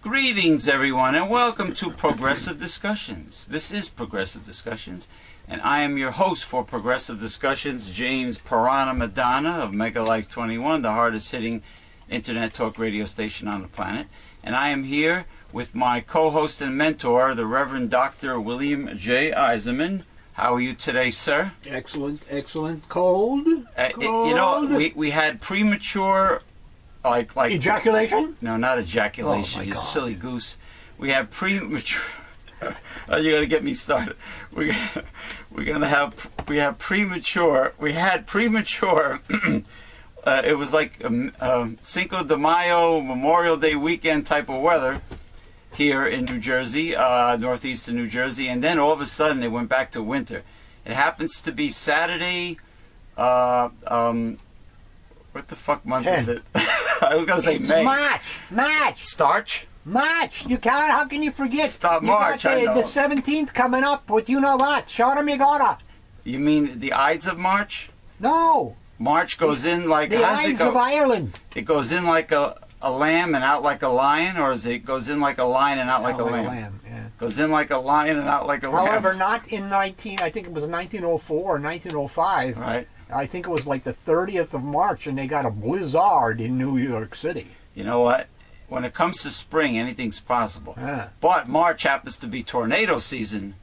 Greetings, everyone, and welcome to Progressive Discussions. This is Progressive Discussions, and I am your host for Progressive Discussions, James Piranha Madonna of Mega Life 21, the hardest-hitting internet talk radio station on the planet. And I am here with my co-host and mentor, the Reverend Dr. William J. Eisenman. How are you today, sir? Excellent, excellent. Cold? We had premature... Like ejaculation? No, not ejaculation. Oh, you God. Silly goose. We have premature. You're gonna get me started. We had premature. It was like Cinco de Mayo, Memorial Day weekend type of weather here in New Jersey, northeastern New Jersey, and then all of a sudden it went back to winter. It happens to be Saturday. What the fuck month 10. is it? I was gonna say It's May. March. Starch? March. You can't. How can you forget? Stop You March, got I know. the 17th coming up with you know what? Show them you gotta. You mean the Ides of March? No. March goes in like The how does it Ides go? of Ireland. It goes in like a lamb and out like a lion, or is it goes in like a lion and out like a lamb? Yeah. Goes in like a lion and out like a lamb. However, not in I think it was 1904 or 1905. Right. I think it was like the 30th of March, and they got a blizzard in New York City. You know what? When it comes to spring, anything's possible. Yeah. But March happens to be tornado season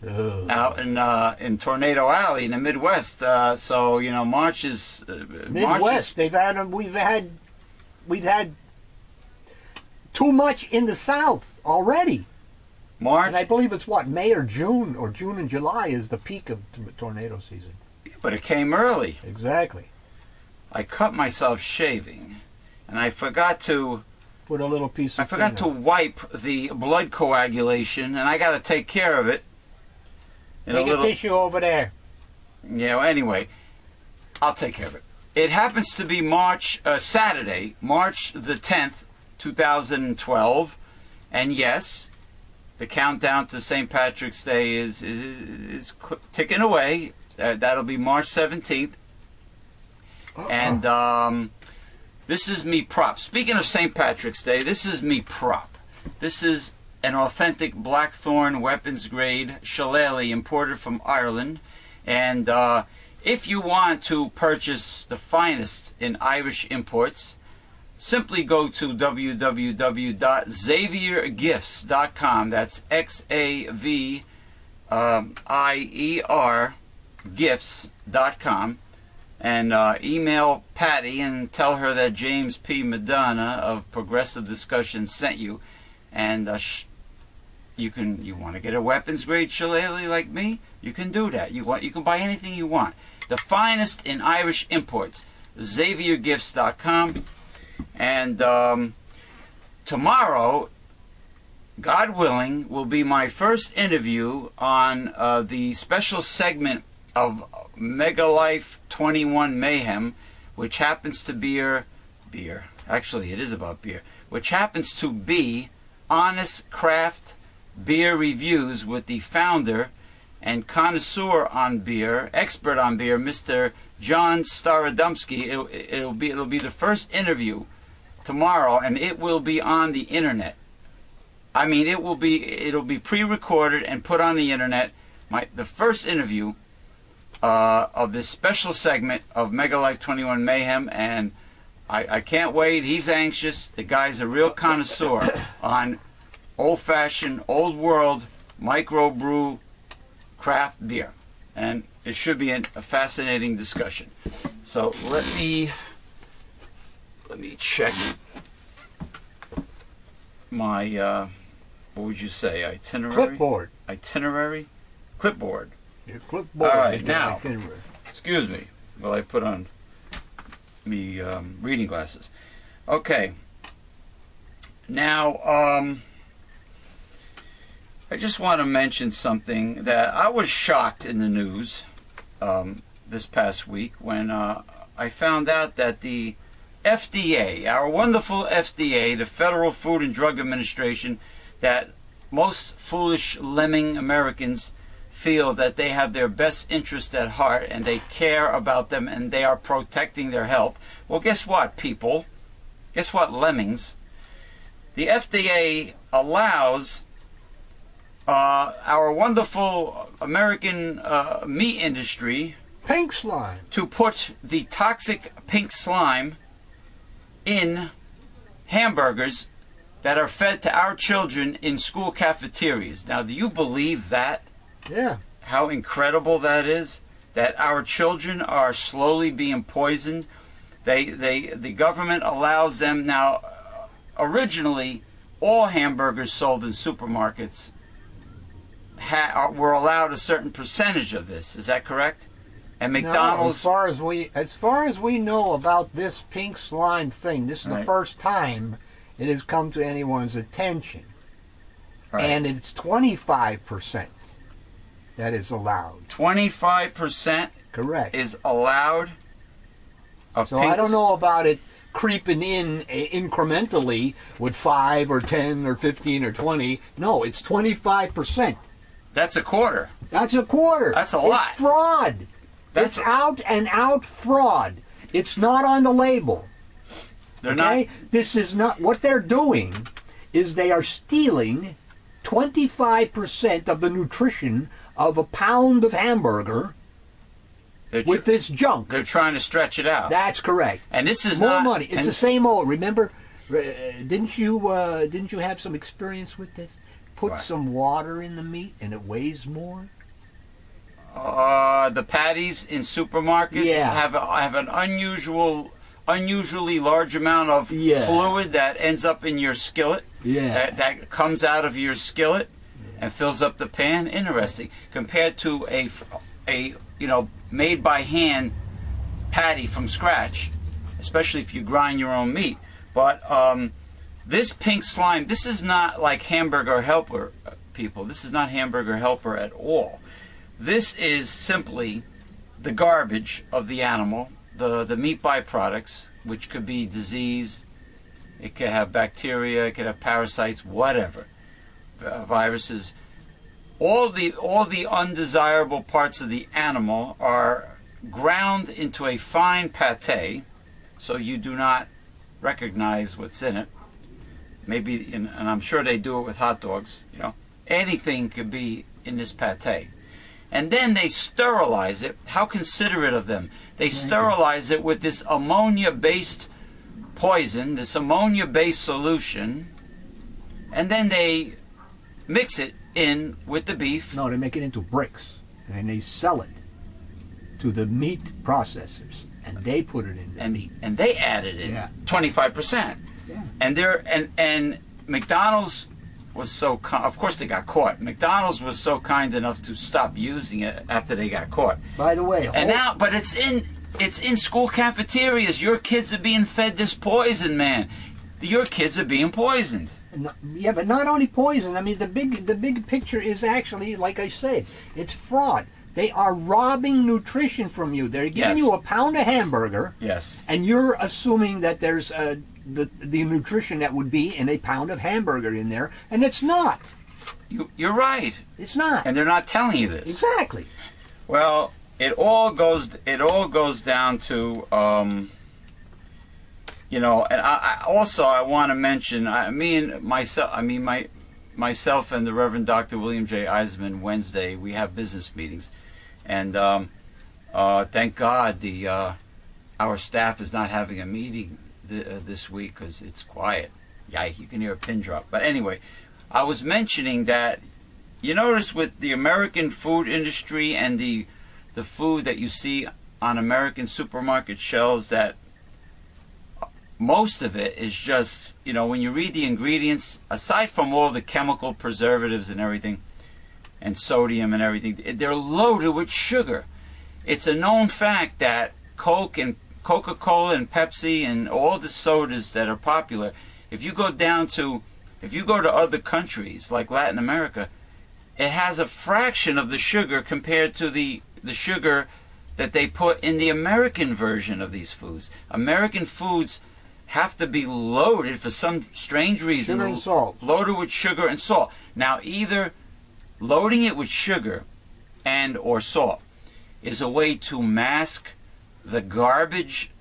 Ugh. out in Tornado Alley in the Midwest. So you know, March is Midwest. We've had too much in the South already. March. And I believe it's May or June and July is the peak of tornado season. But it came early. Exactly. I cut myself shaving, and I forgot to. Put a little piece of. I forgot to wipe the blood coagulation, and I got to take care of it. Take a tissue over there. Yeah. Well, anyway, I'll take care of it. It happens to be Saturday, March the 10th, 2012, and yes, the countdown to St. Patrick's Day is ticking away. That'll be March 17th. And this is me prop. Speaking of St. Patrick's Day, this is me prop. This is an authentic Blackthorn weapons grade shillelagh imported from Ireland. And if you want to purchase the finest in Irish imports, simply go to www.xaviergifts.com. That's XAVIER gifts.com, and email Patty and tell her that James P. Madonna of Progressive Discussions sent you, and you want to get a weapons grade shillelagh like me, you can do that. You can buy anything you want. The finest in Irish imports, XavierGifts.com, and tomorrow, God willing, will be my first interview on the special segment of Mega Life 21 Mayhem, which happens to beer. Actually, it is about beer. Which happens to be honest craft beer reviews with the founder and connoisseur on beer, expert on beer, Mr. John Starodomsky. It'll be the first interview tomorrow, and it will be on the internet. I mean, it'll be pre-recorded and put on the internet. The first interview of this special segment of Mega Life 21 Mayhem, and I can't wait. He's anxious. The guy's a real connoisseur on old-fashioned, old-world microbrew craft beer, and it should be a fascinating discussion. So let me check my what would you say, itinerary? Clipboard. Your clipboard. All right, now, excuse me while I put on me reading glasses. Okay. Now, I just want to mention something that I was shocked in the news this past week when I found out that the FDA, our wonderful FDA, the Federal Food and Drug Administration, that most foolish lemming Americans feel that they have their best interest at heart and they care about them and they are protecting their health. Well, guess what, people? Guess what, lemmings? the FDA allows our wonderful American meat industry Pink slime. to put the toxic pink slime in hamburgers that are fed to our children in school cafeterias. Now, do you believe that? Yeah. How incredible that is? That our children are slowly being poisoned. The government allows them now. Originally, all hamburgers sold in supermarkets were allowed a certain percentage of this. Is that correct? And McDonald's. No, as far as we know about this pink slime thing, this is the first time it has come to anyone's attention, and it's 25% that is allowed. 25%. Correct. Is allowed. So I don't know about it creeping in incrementally with 5 or 10 or 15 or 20. No, it's 25%. That's a quarter. That's a quarter. That's a lot. It's fraud. It's out and out fraud. It's not on the label. They're not. This is not what they're doing. Is they are stealing 25% of the nutrition of a pound of hamburger with this junk. They're trying to stretch it out. That's correct. And this is more not money. It's the same old. Remember, didn't you have some experience with this? Put some water in the meat and it weighs more. The patties in supermarkets have an unusually large amount of fluid that ends up in your skillet. Yeah. That comes out of your skillet and fills up the pan. Interesting. Compared to a made by hand patty from scratch, especially if you grind your own meat. But this pink slime, this is not like Hamburger Helper, people. This is not Hamburger Helper at all. This is simply the garbage of the animal, the meat byproducts, which could be diseased, it could have bacteria, it could have parasites, whatever, viruses. All the undesirable parts of the animal are ground into a fine pate, so you do not recognize what's in it. Maybe, and I'm sure they do it with hot dogs. Anything could be in this pate. And then they sterilize it. How considerate of them. They sterilize it with this ammonia-based poison, this ammonia-based solution, and then they mix it in with the beef. No, they make it into bricks, and they sell it to the meat processors, and they put it in the meat. And they added in 25%. Yeah. And McDonald's was so of course they got caught. McDonald's was so kind enough to stop using it after they got caught. By the way, but it's in school cafeterias. Your kids are being fed this poison, man. Your kids are being poisoned. Yeah, but not only poison. I mean, the big picture is actually, like I said, it's fraud. They are robbing nutrition from you. They're giving you a pound of hamburger. Yes. And you're assuming that there's the nutrition that would be in a pound of hamburger in there, and it's not. You're right. It's not. And they're not telling you this. Exactly. Well, it all goes down to and I want to mention myself and the Reverend Dr. William J. Eisman Wednesday, we have business meetings, and thank God our staff is not having a meeting this week because it's quiet. You can hear a pin drop. But anyway, I was mentioning that you notice with the American food industry and the food that you see on American supermarket shelves that most of it is just, when you read the ingredients, aside from all the chemical preservatives and everything, and sodium and everything, they're loaded with sugar. It's a known fact that Coke and Coca-Cola and Pepsi and all the sodas that are popular, if you go to other countries like Latin America, it has a fraction of the sugar compared to the sugar that they put in the American version of these foods. American foods have to be loaded for some strange reason. Sugar and salt. Loaded with sugar and salt. Now, either loading it with sugar and or salt is a way to mask the garbage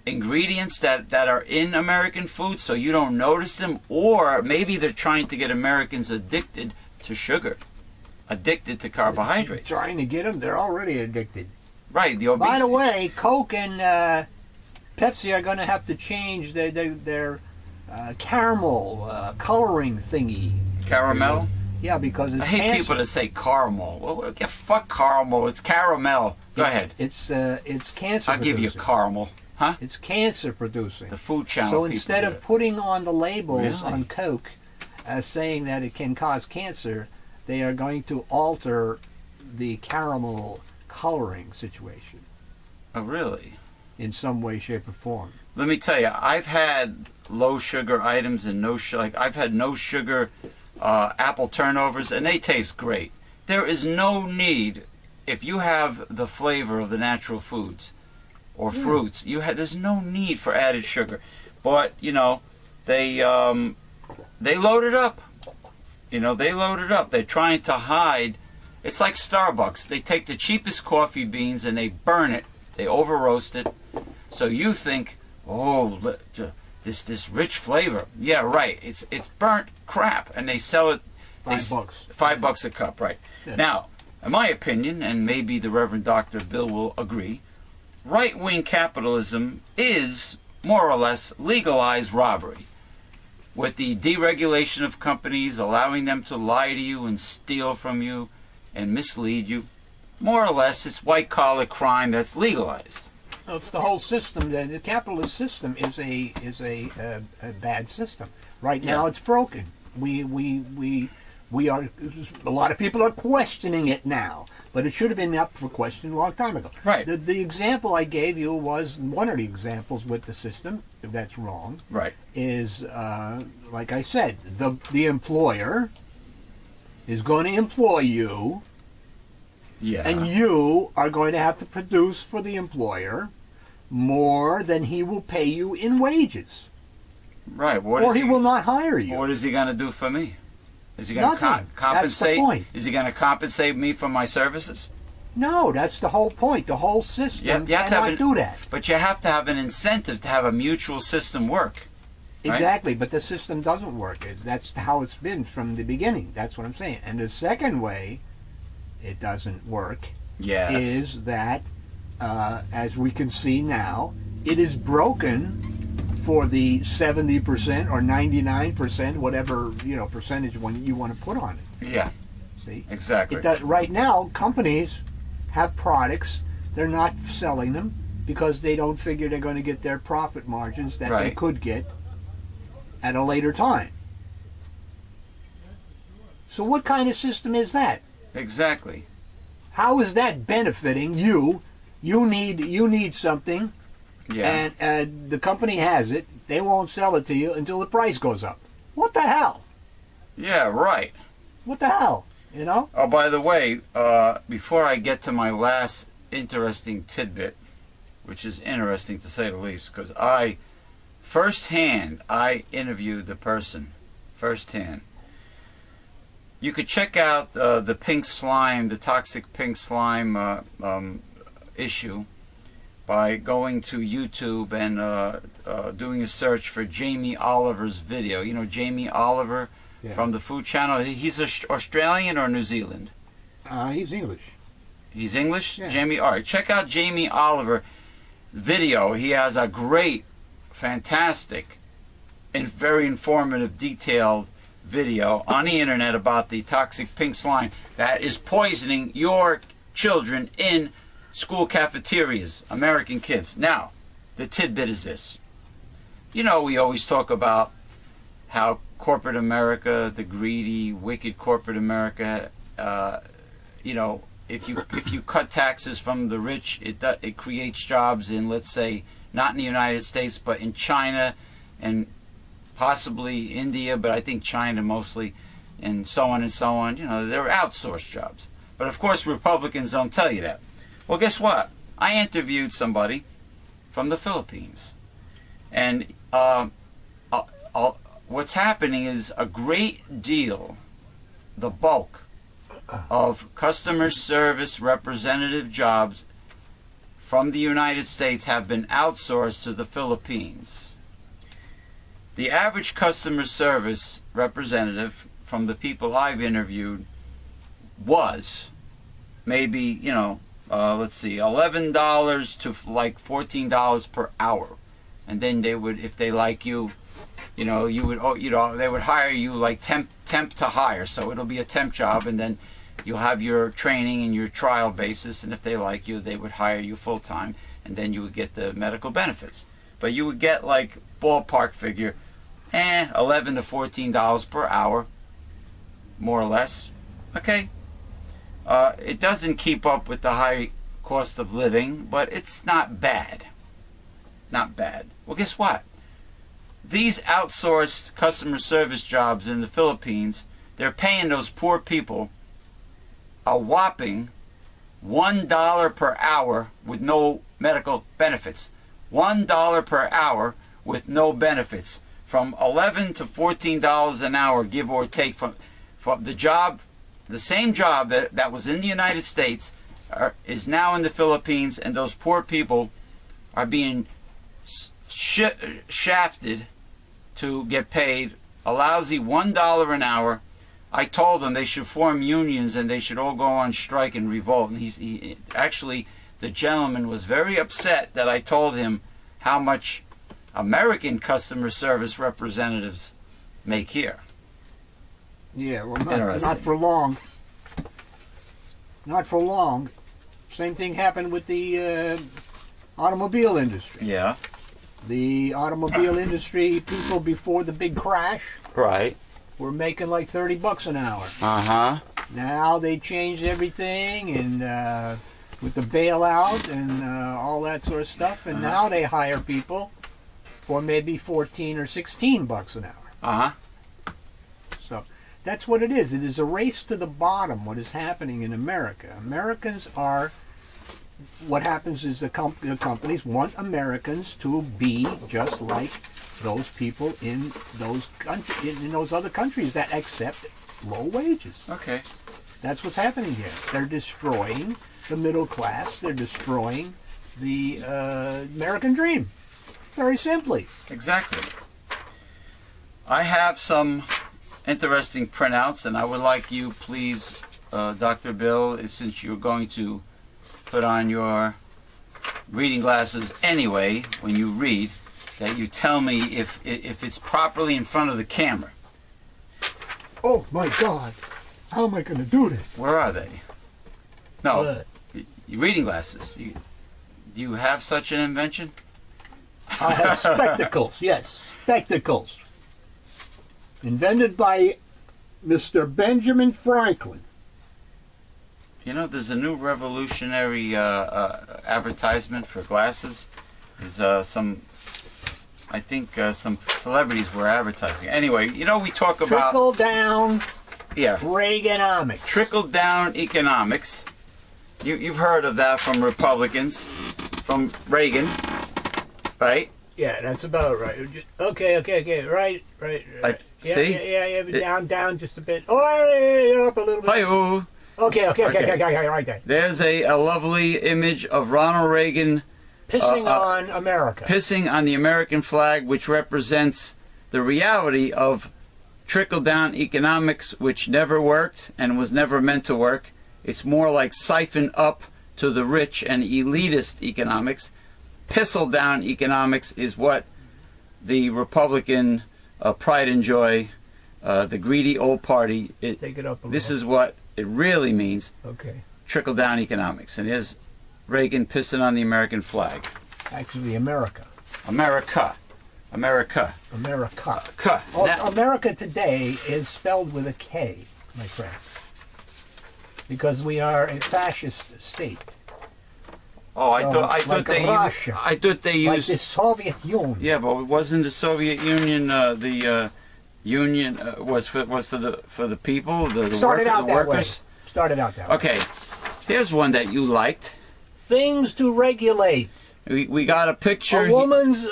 ingredients that are in American food so you don't notice them, or maybe they're trying to get Americans addicted to sugar, addicted to carbohydrates. Trying to get them, they're already addicted. Right, the obesity. By the way, Coke and Pepsi are going to have to change their caramel coloring thingy. Caramel? Yeah, because it's I hate cancer. people that say caramel. Well, fuck caramel. It's caramel. Go ahead. It's cancer. I'll give you caramel. Huh? It's cancer producing. The Food Channel. So instead of putting on the labels Really? on Coke saying that it can cause cancer, they are going to alter the caramel coloring situation Oh, really? in some way, shape, or form. Let me tell you, I've had low sugar items and I've had no sugar apple turnovers, and they taste great. There is no need, if you have the flavor of the natural foods or fruits, there's no need for added sugar. But they load it up. They load it up. They're trying to hide. It's like Starbucks. They take the cheapest coffee beans and they burn it. They over roast it. So you think, oh, this rich flavor. Yeah, right. It's burnt crap, and they sell it $5. $5 a cup, right? Yeah. Now, in my opinion, and maybe the Reverend Dr. Bill will agree, right-wing capitalism is more or less legalized robbery, with the deregulation of companies, allowing them to lie to you and steal from you and mislead you. More or less, it's white-collar crime that's legalized. No, it's the whole system. The capitalist system is a bad system. Right now, it's broken. We are. A lot of people are questioning it now, but it should have been up for question a long time ago. Right. The example I gave you was one of the examples with the system. If that's wrong, Right. is like I said, the employer is going to employ you. Yeah. And you are going to have to produce for the employer more than he will pay you in wages. Right. Or he will not hire you. What is he going to do for me? Is he going to Nothing. compensate? That's the point. Is he going to compensate me for my services? No, that's the whole point. The whole system cannot do that. But you have to have an incentive to have a mutual system work. Right? Exactly, but the system doesn't work. That's how it's been from the beginning. That's what I'm saying. And the second way it doesn't work is that, as we can see now, it is broken for the 70% or 99%, whatever percentage one you want to put on it. Yeah. See, exactly. Right now, companies have products; they're not selling them because they don't figure they're going to get their profit margins that they could get at a later time. So, what kind of system is that? Exactly. How is that benefiting you? You need something, and the company has it. They won't sell it to you until the price goes up. What the hell? Yeah, right. What the hell? Oh, by the way, before I get to my last interesting tidbit, which is interesting to say the least, because I interviewed the person firsthand. You could check out the pink slime, the toxic pink slime issue by going to YouTube and doing a search for Jamie Oliver's video. You know Jamie Oliver from the Food Channel? He's Australian or New Zealand? He's English. He's English? Yeah. Jamie, all right. Check out Jamie Oliver video. He has a great, fantastic, and very informative, detailed video on the internet about the toxic pink slime that is poisoning your children in school cafeterias, American kids. Now, the tidbit is this. We always talk about how corporate America, the greedy, wicked corporate America, if you cut taxes from the rich, it creates jobs in, let's say, not in the United States, but in China and possibly India, but I think China mostly, and so on and so on. They're outsourced jobs. But of course, Republicans don't tell you that. Well, guess what? I interviewed somebody from the Philippines, and what's happening is a great deal, the bulk of customer service representative jobs from the United States have been outsourced to the Philippines. The average customer service representative from the people I've interviewed was maybe, let's see, $11 to like $14 per hour. And then they would, if they like you, they would hire you like temp to hire. So it'll be a temp job, and then you'll have your training and your trial basis, and if they like you, they would hire you full time, and then you would get the medical benefits. But you would get like ballpark figure, $11 to $14 per hour, more or less. Okay. It doesn't keep up with the high cost of living, but it's not bad. Not bad. Well, guess what? These outsourced customer service jobs in the Philippines, they're paying those poor people a whopping $1 per hour with no medical benefits. $1 per hour with no benefits. From $11 to $14 an hour, give or take, from the job, the same job that was in the United States is now in the Philippines, and those poor people are being shafted to get paid a lousy $1 an hour. I told them they should form unions and they should all go on strike and revolt. And actually, the gentleman was very upset that I told him how much American customer service representatives make here. Yeah, well, not for long. Not for long. Same thing happened with the automobile industry. Yeah. The automobile industry, people before the big crash, right, were making like $30 an hour. Now they changed everything, and with the bailout and all that sort of stuff, and now they hire people for maybe $14 or $16 an hour. So that's what it is. It is a race to the bottom. What is happening in America? Americans are. What happens is the companies want Americans to be just like those people in those in those other countries that accept low wages. Okay. That's what's happening here. They're destroying the middle class. They're destroying the American dream. Very simply. Exactly. I have some interesting printouts, and I would like you, please, Dr. Bill, since you're going to put on your reading glasses anyway when you read, that you tell me if it's properly in front of the camera. Oh my God! How am I going to do this? Where are they? No, your reading glasses. You have such an invention? I have spectacles. Yes, spectacles. Invented by Mr. Benjamin Franklin. You know, there's a new revolutionary advertisement for glasses. There's some celebrities were advertising. Anyway, we talk about trickle down. Yeah. Reaganomics. Trickle down economics. You've heard of that from Republicans, from Reagan, right? Yeah, that's about right. Okay. Right. Yeah. Down just a bit. Oh, up a little bit. Hi-oh. Okay, right there. There's a lovely image of Ronald Reagan pissing on America. Pissing on the American flag, which represents the reality of trickle-down economics, which never worked and was never meant to work. It's more like siphon up to the rich and elitist economics. Pissle-down economics is what the Republican pride and joy, the greedy old party. Take it up a little. This is what it really means. Okay. Trickle-down economics. And here's Reagan pissing on the American flag. Actually, America. America. Oh, Now, America today is spelled with a K, my friend. Because we are a fascist state. Oh, I thought like they Russia, I thought they like used the Soviet Union. Yeah, but wasn't the Soviet Union the union was for the people, the workers? Started out that way. Okay, here's one that you liked. Things to regulate. We got a picture. A woman's.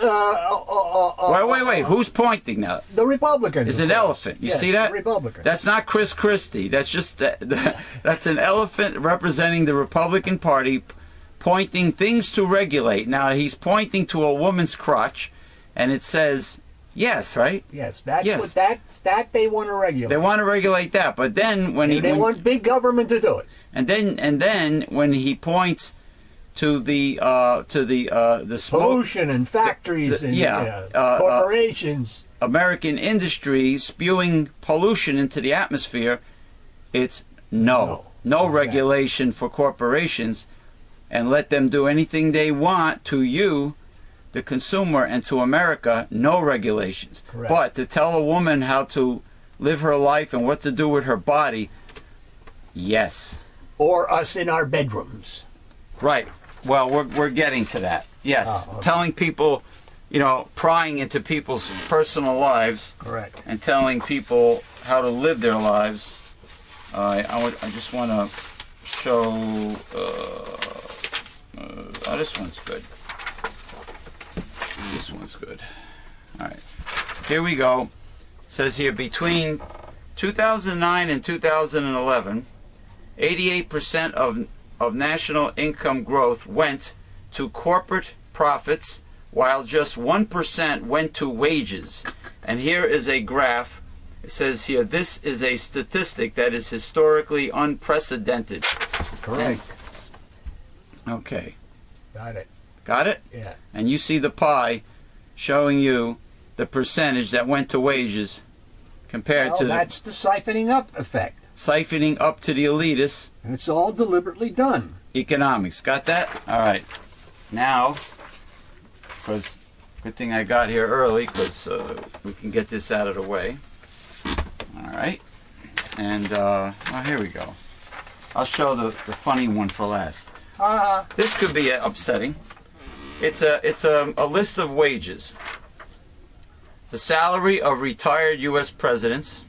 Wait. Who's pointing now? The Republican. It's an elephant. You see that? The Republican. That's not Chris Christie. That's just that's an elephant representing the Republican Party, pointing things to regulate. Now, he's pointing to a woman's crotch, and it says, yes, right? Yes, that's Yes. what that they want to regulate. They want to regulate that, but then they want big government to do it. And then when he points to the smoke, Pollution and factories and corporations, American industry spewing pollution into the atmosphere, it's no regulation for corporations, and let them do anything they want to you, the consumer, and to America, no regulations. Correct. But to tell a woman how to live her life and what to do with her body, yes. Or us in our bedrooms. Right. Well, we're getting to that. Yes. Oh, okay. Telling people, prying into people's personal lives. Correct. And telling people how to live their lives. I just want to show. This one's good. This one's good. All right. Here we go. It says here, between 2009 and 2011, 88% of national income growth went to corporate profits, while just 1% went to wages. And here is a graph. It says here, this is a statistic that is historically unprecedented. Correct. Okay. Got it. Got it? Yeah. And you see the pie showing you the percentage that went to wages compared to that's the siphoning up effect. Siphoning up to the elitists. And it's all deliberately done. Economics. Got that? All right. Now, because good thing I got here early, because we can get this out of the way. All right. And, here we go. I'll show the funny one for last. This could be upsetting. It's a list of wages. The salary of retired U.S. presidents,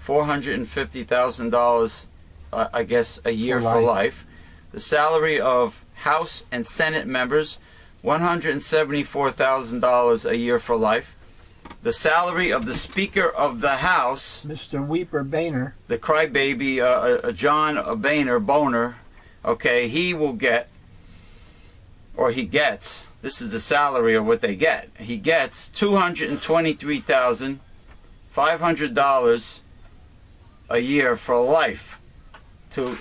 $450,000, I guess, a year for life. The salary of House and Senate members, $174,000 a year for life. The salary of the Speaker of the House, Mr. Weeper Boehner, the crybaby John Boehner, okay, he will get, or he gets, this is the salary of what they get. He gets $223,500 a year for life to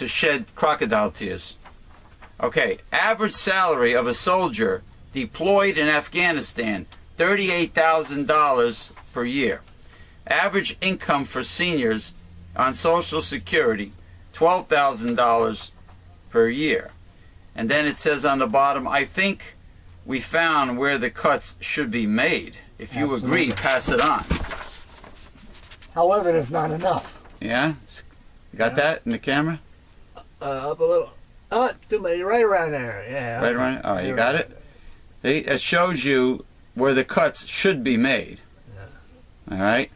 shed crocodile tears. Okay, average salary of a soldier deployed in Afghanistan, $38,000 per year. Average income for seniors on Social Security, $12,000 per year. And then it says on the bottom, I think we found where the cuts should be made. If you agree, pass it on. However, it's not enough. Yeah? Got that in the camera? Up a little. Too many, right around there. Yeah. Right around. Oh, you got it? See, it shows you where the cuts should be made. Yeah. All right?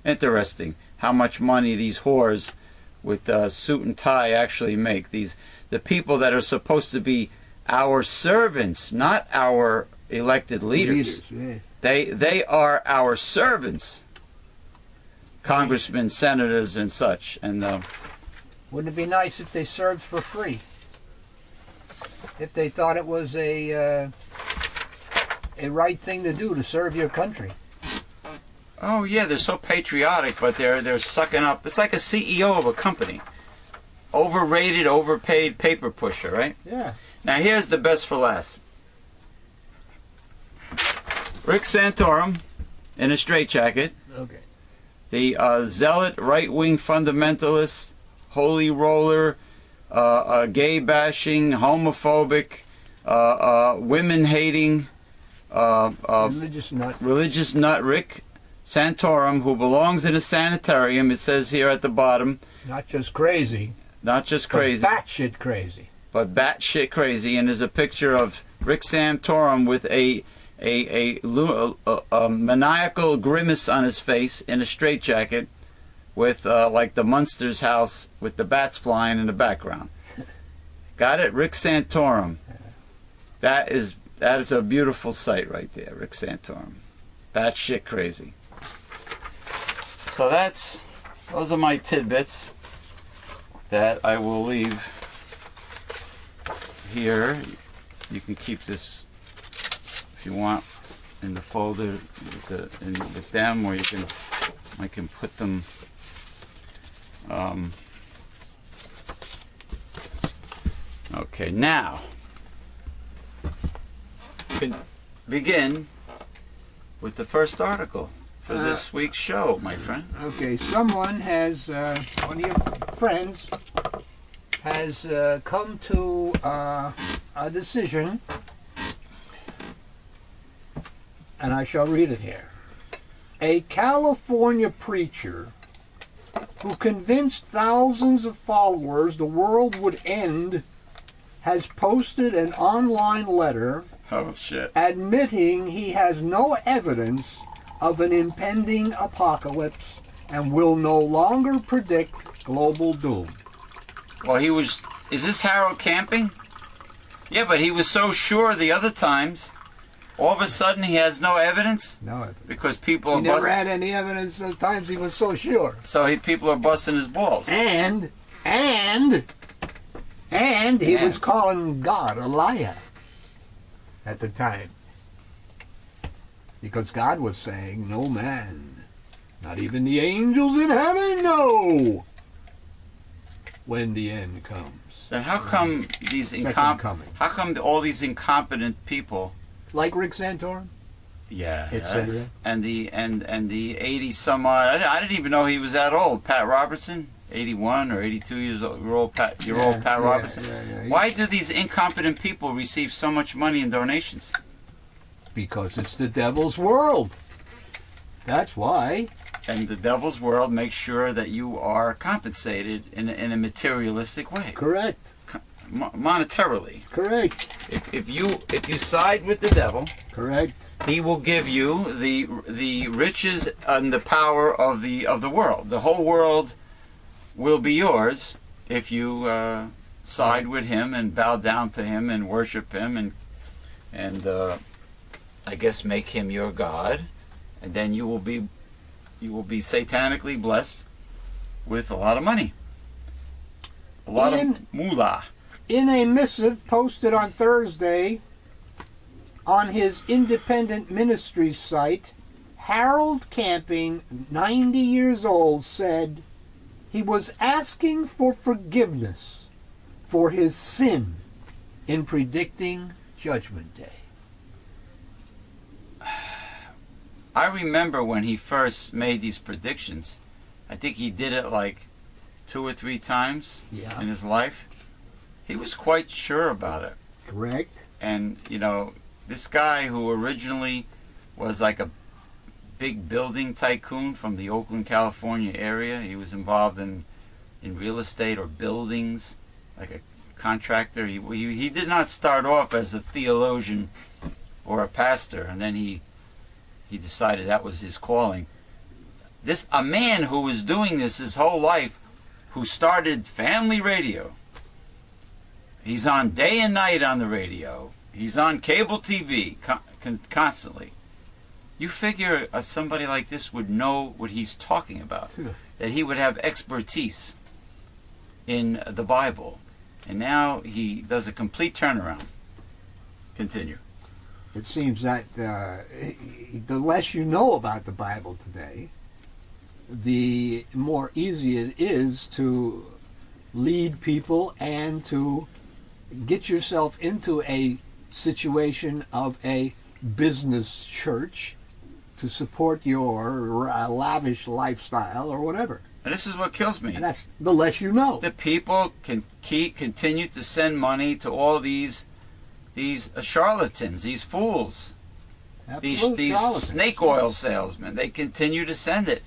Interesting how much money these whores with suit and tie actually make. The people that are supposed to be our servants, not our elected leaders. Yeah. They are our servants. Congressmen, senators, and such. And wouldn't it be nice if they served for free? If they thought it was a right thing to do to serve your country. oh yeah, they're so patriotic, but they're sucking up. It's like a CEO of a company, overrated, overpaid paper pusher, right? Yeah. Now here's the best for last. Rick Santorum in a straitjacket. Okay. The zealot, right-wing fundamentalist, holy roller, gay-bashing, homophobic, women-hating, religious nut Rick Santorum, who belongs in a sanitarium. It says here at the bottom. Not just crazy. Not just crazy. But batshit crazy. But batshit crazy. And there's a picture of Rick Santorum with a maniacal grimace on his face in a straitjacket with like the Munsters house with the bats flying in the background. Got it? Rick Santorum. That is a beautiful sight right there, Rick Santorum. Batshit crazy. So those are my tidbits that I will leave here. You can keep this if you want in the folder with them, or I can put them. Okay, now we can begin with the first article for this week's show, my friend. Okay, someone has, one of your friends has come to a decision, and I shall read it here. A California preacher who convinced thousands of followers the world would end has posted an online letter admitting he has no evidence of an impending apocalypse and will no longer predict global doom. Well, is this Harold Camping? Yeah, but he was so sure the other times. All of a sudden he has no evidence? No evidence. Because people He never had any evidence those times he was so sure. So people are busting his balls. And he was calling God a liar at the time. Because God was saying, no man, not even the angels in heaven know when the end comes. Then how come how come all these incompetent people, like Rick Santorum? Yeah, etc. And the 80 some odd, I didn't even know he was that old. Pat Robertson, 81 or 82 years old. Pat Robertson. Yeah. Why do these incompetent people receive so much money in donations? Because it's the devil's world. That's why. And the devil's world makes sure that you are compensated in a materialistic way. Correct. Monetarily. Correct. If you side with the devil, correct, he will give you the riches and the power of the world. The whole world will be yours if you side with him and bow down to him and worship him and I guess make him your God, and then you will be satanically blessed with a lot of money, a lot of moolah. In a missive posted on Thursday on his independent ministry site, Harold Camping, 90 years old, said he was asking for forgiveness for his sin in predicting Judgment Day. I remember when he first made these predictions. I think he did it like 2 or 3 times in his life. He was quite sure about it. Correct. And, this guy who originally was like a big building tycoon from the Oakland, California area. He was involved in real estate or buildings, like a contractor. He did not start off as a theologian or a pastor, and then he decided that was his calling. A man who was doing this his whole life, who started family radio. He's on day and night on the radio. He's on cable TV constantly. You figure somebody like this would know what he's talking about. That he would have expertise in the Bible. And now he does a complete turnaround. Continue. It seems that the less you know about the Bible today, the more easy it is to lead people and to get yourself into a situation of a business church to support your lavish lifestyle or whatever. And this is what kills me. And that's the less you know. The people can continue to send money to all these charlatans, these fools, these snake oil salesmen. They continue to send it,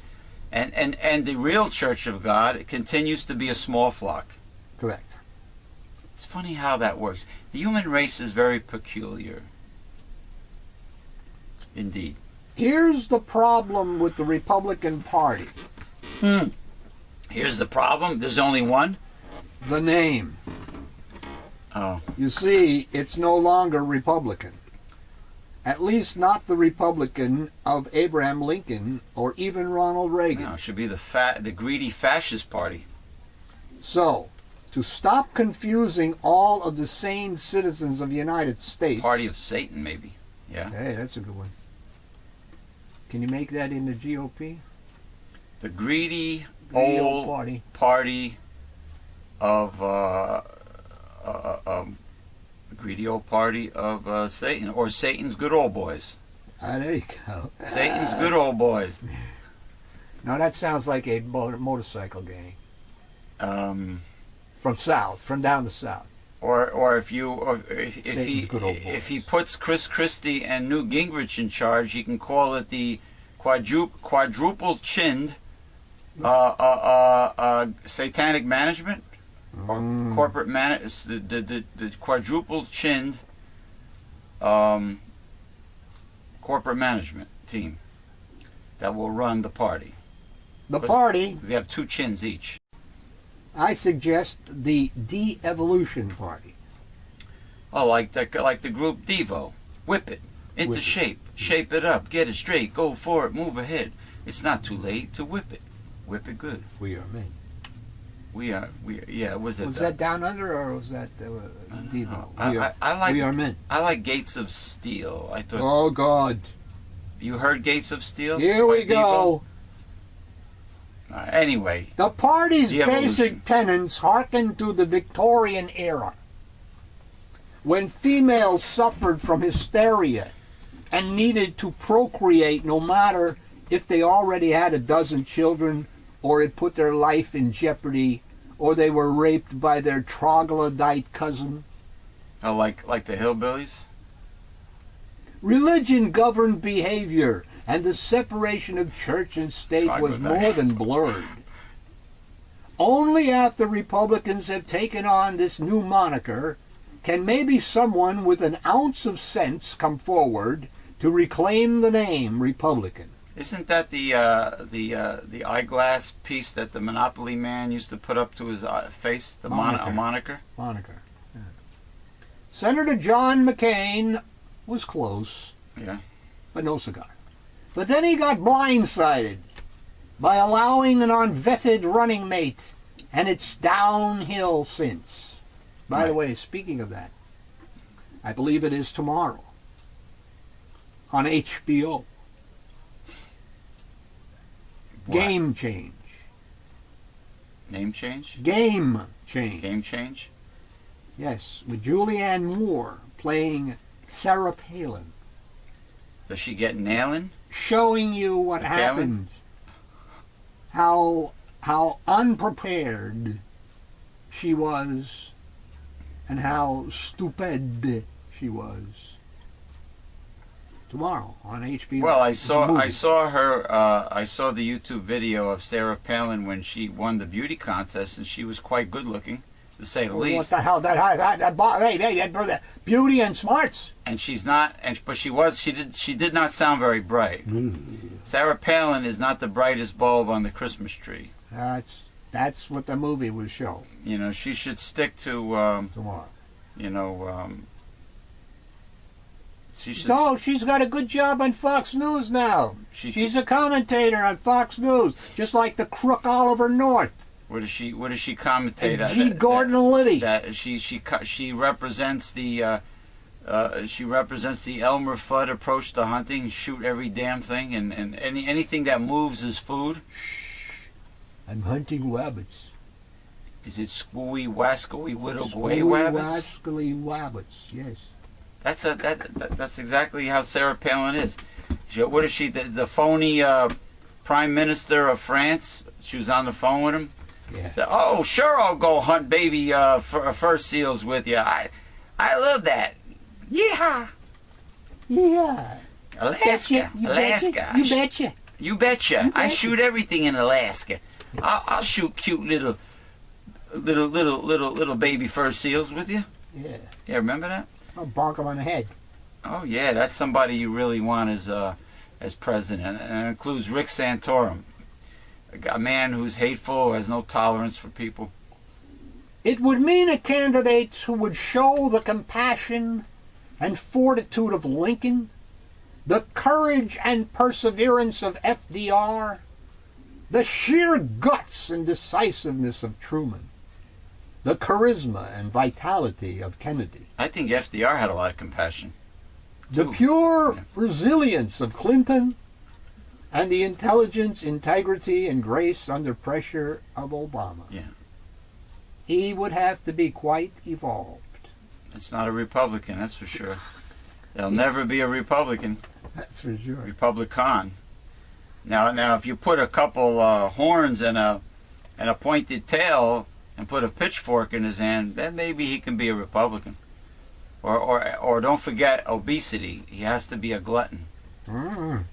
and the real Church of God continues to be a small flock. Correct. It's funny how that works. The human race is very peculiar, indeed. Here's the problem with the Republican Party. Here's the problem. There's only one. The name. Oh. You see, it's no longer Republican. At least not the Republican of Abraham Lincoln or even Ronald Reagan. No, it should be the greedy fascist party. So, to stop confusing all of the sane citizens of the United States. Party of Satan, maybe. Yeah. Hey, that's a good one. Can you make that in the GOP? The greedy old party of greedy old party of Satan, or Satan's good old boys. Ah, there you go. Satan's good old boys. Now that sounds like a motorcycle gang. From down the south. Or if he puts Chris Christie and Newt Gingrich in charge, he can call it the quadruple chinned satanic management, or corporate the quadruple chinned corporate management team that will run the party. The party. They have 2 chins each. I suggest the de-evolution party. Oh, like the group Devo. Whip it into shape. Shape it up. Get it straight. Go for it. Move ahead. It's not too late to whip it. Whip it good. We are men. Yeah, was that Down Under, or was that Devo? We are men. I like Gates of Steel. I thought. Oh, God. You heard Gates of Steel? Here we go. Anyway. The party's basic tenets hearken to the Victorian era, when females suffered from hysteria and needed to procreate no matter if they already had a dozen children, or it put their life in jeopardy, or they were raped by their troglodyte cousin. Oh, like the hillbillies? Religion governed behavior, and the separation of church and state was more than blurred. Only after Republicans have taken on this new moniker can maybe someone with an ounce of sense come forward to reclaim the name Republican. Isn't that the eyeglass piece that the Monopoly man used to put up to his face? The moniker? Moniker. Yeah. Senator John McCain was close. Yeah. But no cigar. But then he got blindsided by allowing an unvetted running mate, and it's downhill since. By the way, speaking of that, I believe it is tomorrow on HBO. What? Game change. Name change? Game change. Game change? Yes, with Julianne Moore playing Sarah Palin. Does she get nailing? Showing you what happened. How unprepared she was, and how stupid she was. Tomorrow on HBO. Well, I saw her. I saw the YouTube video of Sarah Palin when she won the beauty contest, and she was quite good looking, to say the least. What the hell? That beauty and smarts. And she's not. But she was. She did not sound very bright. Sarah Palin is not the brightest bulb on the Christmas tree. That's what the movie will show. You know, she should stick to. Tomorrow. You know. She's got a good job on Fox News now. She's a commentator on Fox News, just like the crook Oliver North. What does she commentate? G. Gordon Liddy. She represents the Elmer Fudd approach to hunting, shoot every damn thing, and anything that moves is food. I'm hunting rabbits. Is it squooey wascoey widow gway wabbits? Wascally wabbits, yes. That's exactly how Sarah Palin is. What is she? The phony Prime Minister of France? She was on the phone with him. Yeah. Said, oh, sure, I'll go hunt baby fur seals with you. I love that. Yeehaw. Yeah. Alaska. Alaska. You betcha. You betcha. I shoot everything in Alaska. I'll shoot cute little baby fur seals with you. Yeah. Yeah, remember that? I'll bonk him on the head. Oh yeah, that's somebody you really want as president, and it includes Rick Santorum, a man who's hateful, who has no tolerance for people. It would mean a candidate who would show the compassion and fortitude of Lincoln, the courage and perseverance of FDR, the sheer guts and decisiveness of Truman, the charisma and vitality of Kennedy, I think FDR had a lot of compassion. the pure resilience of Clinton, and the intelligence, integrity, and grace under pressure of Obama. Yeah. He would have to be quite evolved. It's not a Republican, that's for sure. There'll never be a Republican. That's for sure. Republican. Now, if you put a couple horns and a pointed tail and put a pitchfork in his hand, then maybe he can be a Republican. Or don't forget obesity. He has to be a glutton. Mm.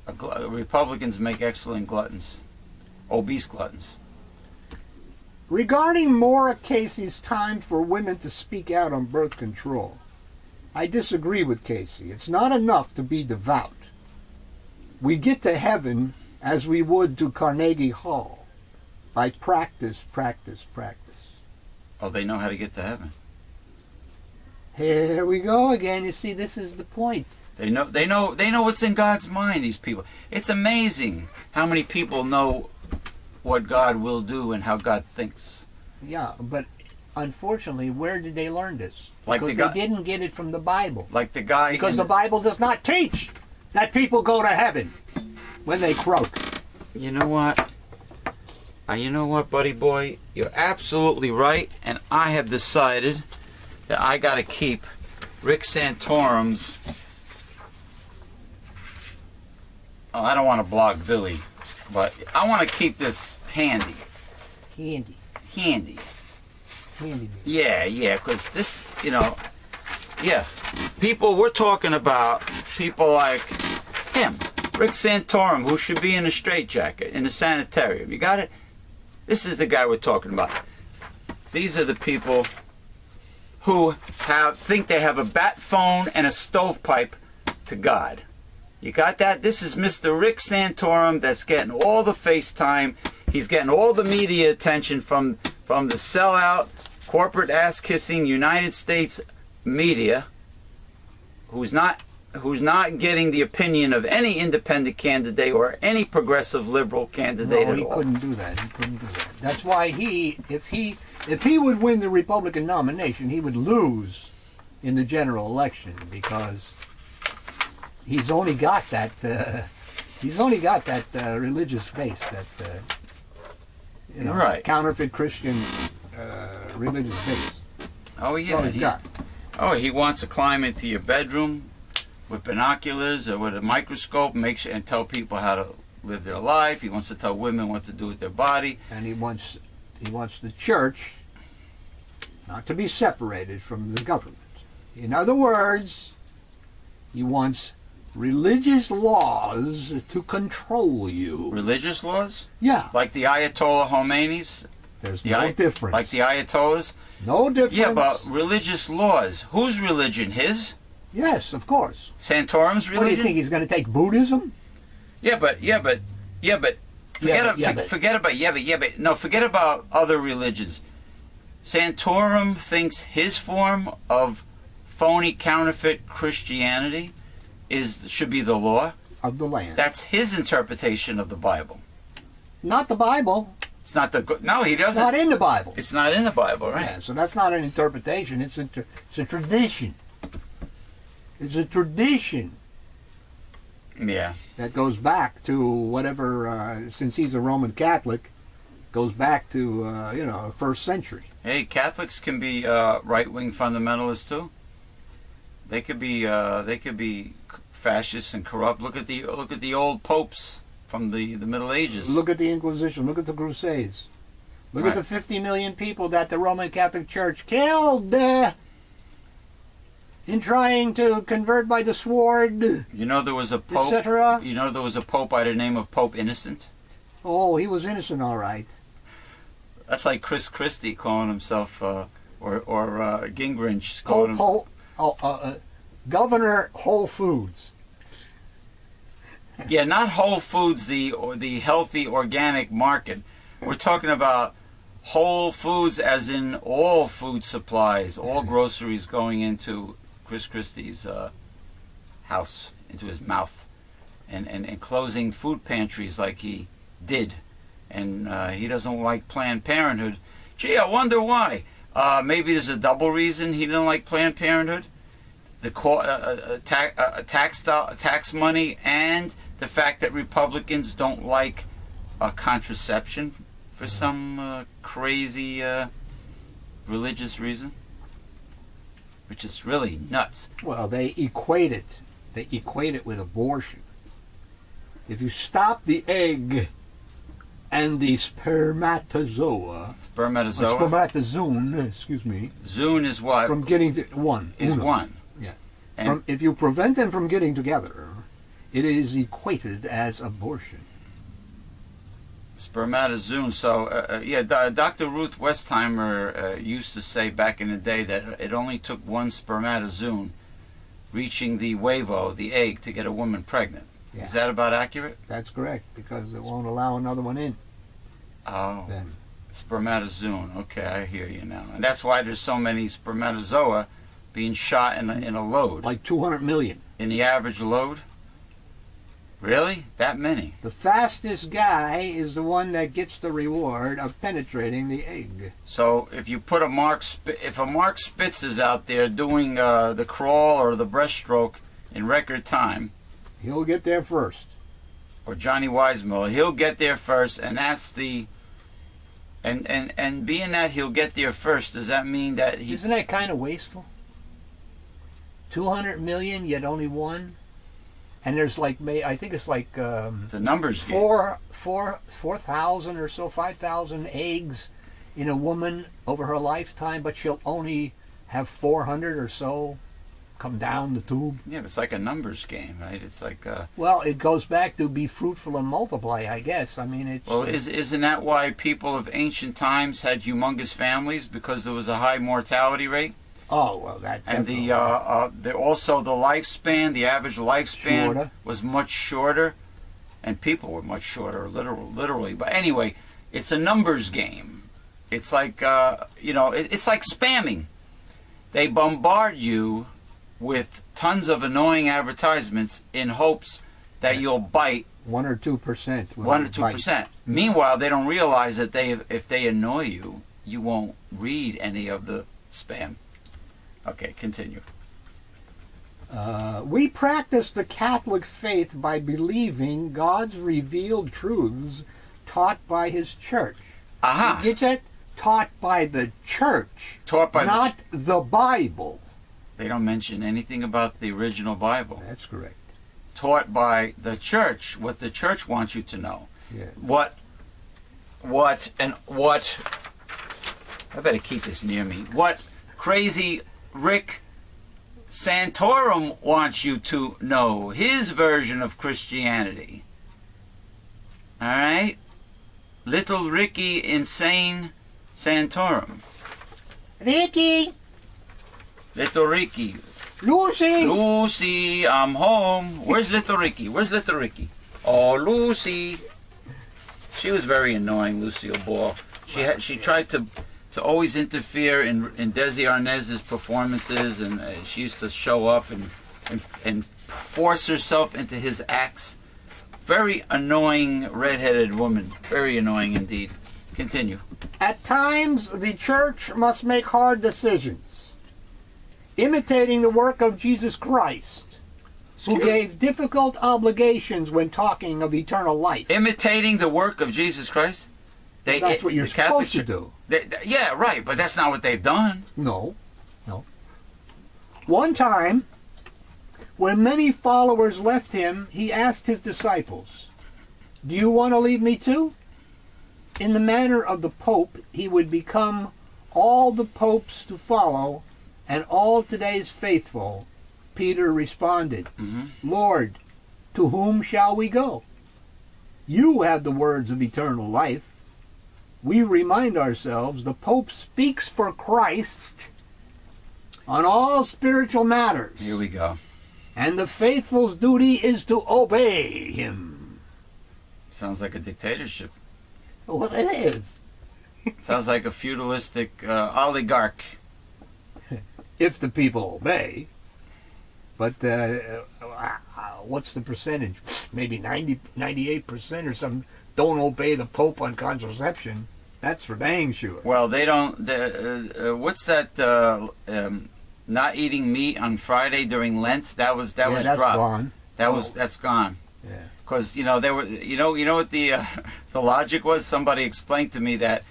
Republicans make excellent gluttons, obese gluttons. Regarding Maura Casey's time for women to speak out on birth control, I disagree with Casey. It's not enough to be devout. We get to heaven as we would to Carnegie Hall by practice, practice, practice. Oh, they know how to get to heaven. Here we go again. You see, this is the point. They know what's in God's mind, these people. It's amazing how many people know what God will do and how God thinks. Yeah, but unfortunately, where did they learn this? Like because they didn't get it from the Bible. Like the guy... Because the Bible does not teach that people go to heaven when they croak. You know what? You know what, buddy boy? You're absolutely right, and I have decided that I got to keep Rick Santorum's... Oh, I don't want to block Billy, but I want to keep this handy. Handy. Handy. Handy. Yeah, because this, people, we're talking about people like him, Rick Santorum, who should be in a straitjacket, in a sanitarium. You got it? This is the guy we're talking about. These are the people who think they have a bat phone and a stovepipe to God. You got that? This is Mr. Rick Santorum that's getting all the FaceTime. He's getting all the media attention from the sellout, corporate ass-kissing United States media, who's not getting the opinion of any independent candidate or any progressive liberal candidate at all. No, he couldn't do that. He couldn't do that. That's why if he would win the Republican nomination, he would lose in the general election because he's only got that religious base, that right. counterfeit Christian religious base. Oh yeah, he wants to climb into your bedroom with binoculars or with a microscope, and tell people how to live their life. He wants to tell women what to do with their body, and he wants the church not to be separated from the government. In other words, he wants religious laws to control you. Religious laws? Yeah. Like the Ayatollah Khomeinis? There's no difference. Like the Ayatollahs? No difference. Yeah, but religious laws. Whose religion? His? Yes, of course. Santorum's religion? What do you think, he's going to take Buddhism? Forget about other religions. Santorum thinks his form of phony counterfeit Christianity should be the law of the land. That's his interpretation of the Bible. Not the Bible. It's not he doesn't. It's not in the Bible. It's not in the Bible, right? Yeah, so that's not an interpretation. It's a tradition. It's a tradition. Yeah. That goes back to whatever, since he's a Roman Catholic, goes back to, first century. Hey, Catholics can be right-wing fundamentalists too. They could be fascists and corrupt. Look at the old popes from the Middle Ages. Look at the Inquisition. Look at the Crusades. Look at the 50 million people that the Roman Catholic Church killed in trying to convert by the sword. You know there was a pope. Etc. You know there was a pope by the name of Pope Innocent. Oh, he was innocent, all right. That's like Chris Christie calling himself, or Gingrich calling himself. Governor Whole Foods. Yeah, not Whole Foods, the healthy organic market. We're talking about Whole Foods as in all food supplies, all groceries going into Chris Christie's house, into his mouth, and closing food pantries like he did. And he doesn't like Planned Parenthood. Gee, I wonder why. Maybe there's a double reason he didn't like Planned Parenthood. The tax money, and the fact that Republicans don't like contraception for some crazy religious reason, which is really nuts. Well, they equate it. They equate it with abortion. If you stop the egg and the spermatozoa, spermatozoon, excuse me. Zoon is what? From getting to one. One. Yeah. And if you prevent them from getting together, it is equated as abortion. Spermatozoon. So, Dr. Ruth Westheimer used to say back in the day that it only took one spermatozoon reaching the huevo, the egg, to get a woman pregnant. Yeah. Is that about accurate? That's correct, because it won't allow another one in. Oh, Then. Spermatozoon. Okay, I hear you now. And that's why there's so many spermatozoa being shot in a load. Like 200 million. In the average load? Really? That many? The fastest guy is the one that gets the reward of penetrating the egg. So if you put if a Mark Spitz is out there doing the crawl or the breaststroke in record time, he'll get there first. Or Johnny Weissmuller, he'll get there first, and that's the. And being that he'll get there first, does that mean that he? Isn't that kind of wasteful? 200 million, yet only one. And there's like, I think it's like it's a numbers game. 4,000 or so, 5,000 eggs in a woman over her lifetime, but she'll only have 400 or so come down the tube. Yeah, it's like a numbers game, right? It's like. Well, it goes back to be fruitful and multiply, I guess. I mean, it's. Well, isn't that why people of ancient times had humongous families, because there was a high mortality rate? Oh, well, that. And also the lifespan, the average lifespan was much shorter, and people were much shorter, literally. But anyway, it's a numbers game. It's like it's like spamming. They bombard you with tons of annoying advertisements in hopes that you'll bite 1 or 2%. 1 or 2%. Meanwhile, they don't realize that if they annoy you, you won't read any of the spam. Okay, continue. We practice the Catholic faith by believing God's revealed truths taught by His Church. Aha! You get that? Taught by the Church. Taught by not the Bible. They don't mention anything about the original Bible. That's correct. Taught by the Church, what the Church wants you to know. Yeah. What, I better keep this near me. What crazy Rick Santorum wants you to know, his version of Christianity. All right? Little Ricky Insane Santorum. Ricky! Little Ricky. Lucy! Lucy, I'm home. Where's Little Ricky? Where's Little Ricky? Oh, Lucy. She was very annoying, Lucille Ball. She tried to always interfere in Desi Arnaz's performances, and she used to show up and force herself into his acts. Very annoying red-headed woman. Very annoying indeed. Continue. At times, the Church must make hard decisions, imitating the work of Jesus Christ, who gave difficult obligations when talking of eternal life. Imitating the work of Jesus Christ? That's what you're supposed to do. Yeah, right, but that's not what they've done. No. One time, when many followers left him, he asked his disciples, "Do you want to leave me too?" In the manner of the Pope, he would become all the popes to follow and all today's faithful. Peter responded, "Lord, to whom shall we go? You have the words of eternal life." We remind ourselves the Pope speaks for Christ on all spiritual matters. Here we go. And the faithful's duty is to obey him. Sounds like a dictatorship. Well, it is. Sounds like a feudalistic oligarch. If the people obey. But what's the percentage? Maybe 98% or something don't obey the Pope on contraception. That's for dang sure. Well, they don't. What's that? Not eating meat on Friday during Lent. That was that's dropped. Gone. That's gone. Yeah. Because they were. You know what the the logic was. Somebody explained to me that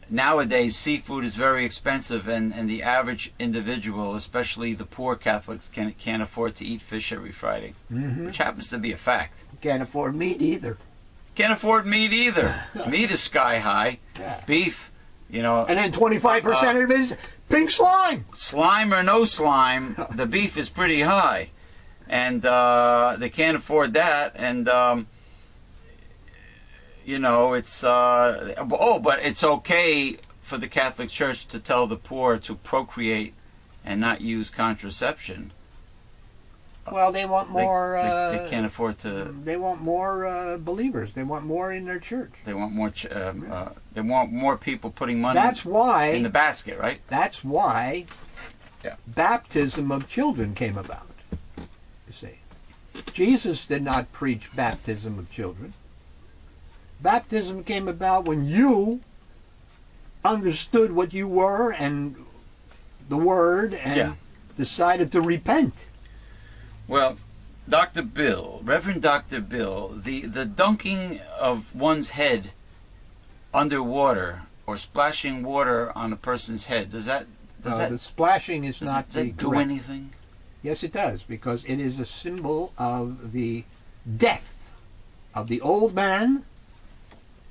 nowadays seafood is very expensive, and the average individual, especially the poor Catholics, can't afford to eat fish every Friday, which happens to be a fact. Can't afford meat either. Can't afford meat either. Meat is sky high. Yeah. Beef, And then 25% of it is pink slime. Slime or no slime, the beef is pretty high, and they can't afford that. And it's but it's okay for the Catholic Church to tell the poor to procreate and not use contraception. Well, they want more. They can't afford to. They want more believers. They want more in their church. They want more. They want more people putting money. That's why in the basket, right? That's why baptism of children came about. You see, Jesus did not preach baptism of children. Baptism came about when you understood what you were and the Word and decided to repent. Well, Reverend Dr. Bill, the dunking of one's head underwater or splashing water on a person's head, the splashing is not does that do anything? Yes, it does, because it is a symbol of the death of the old man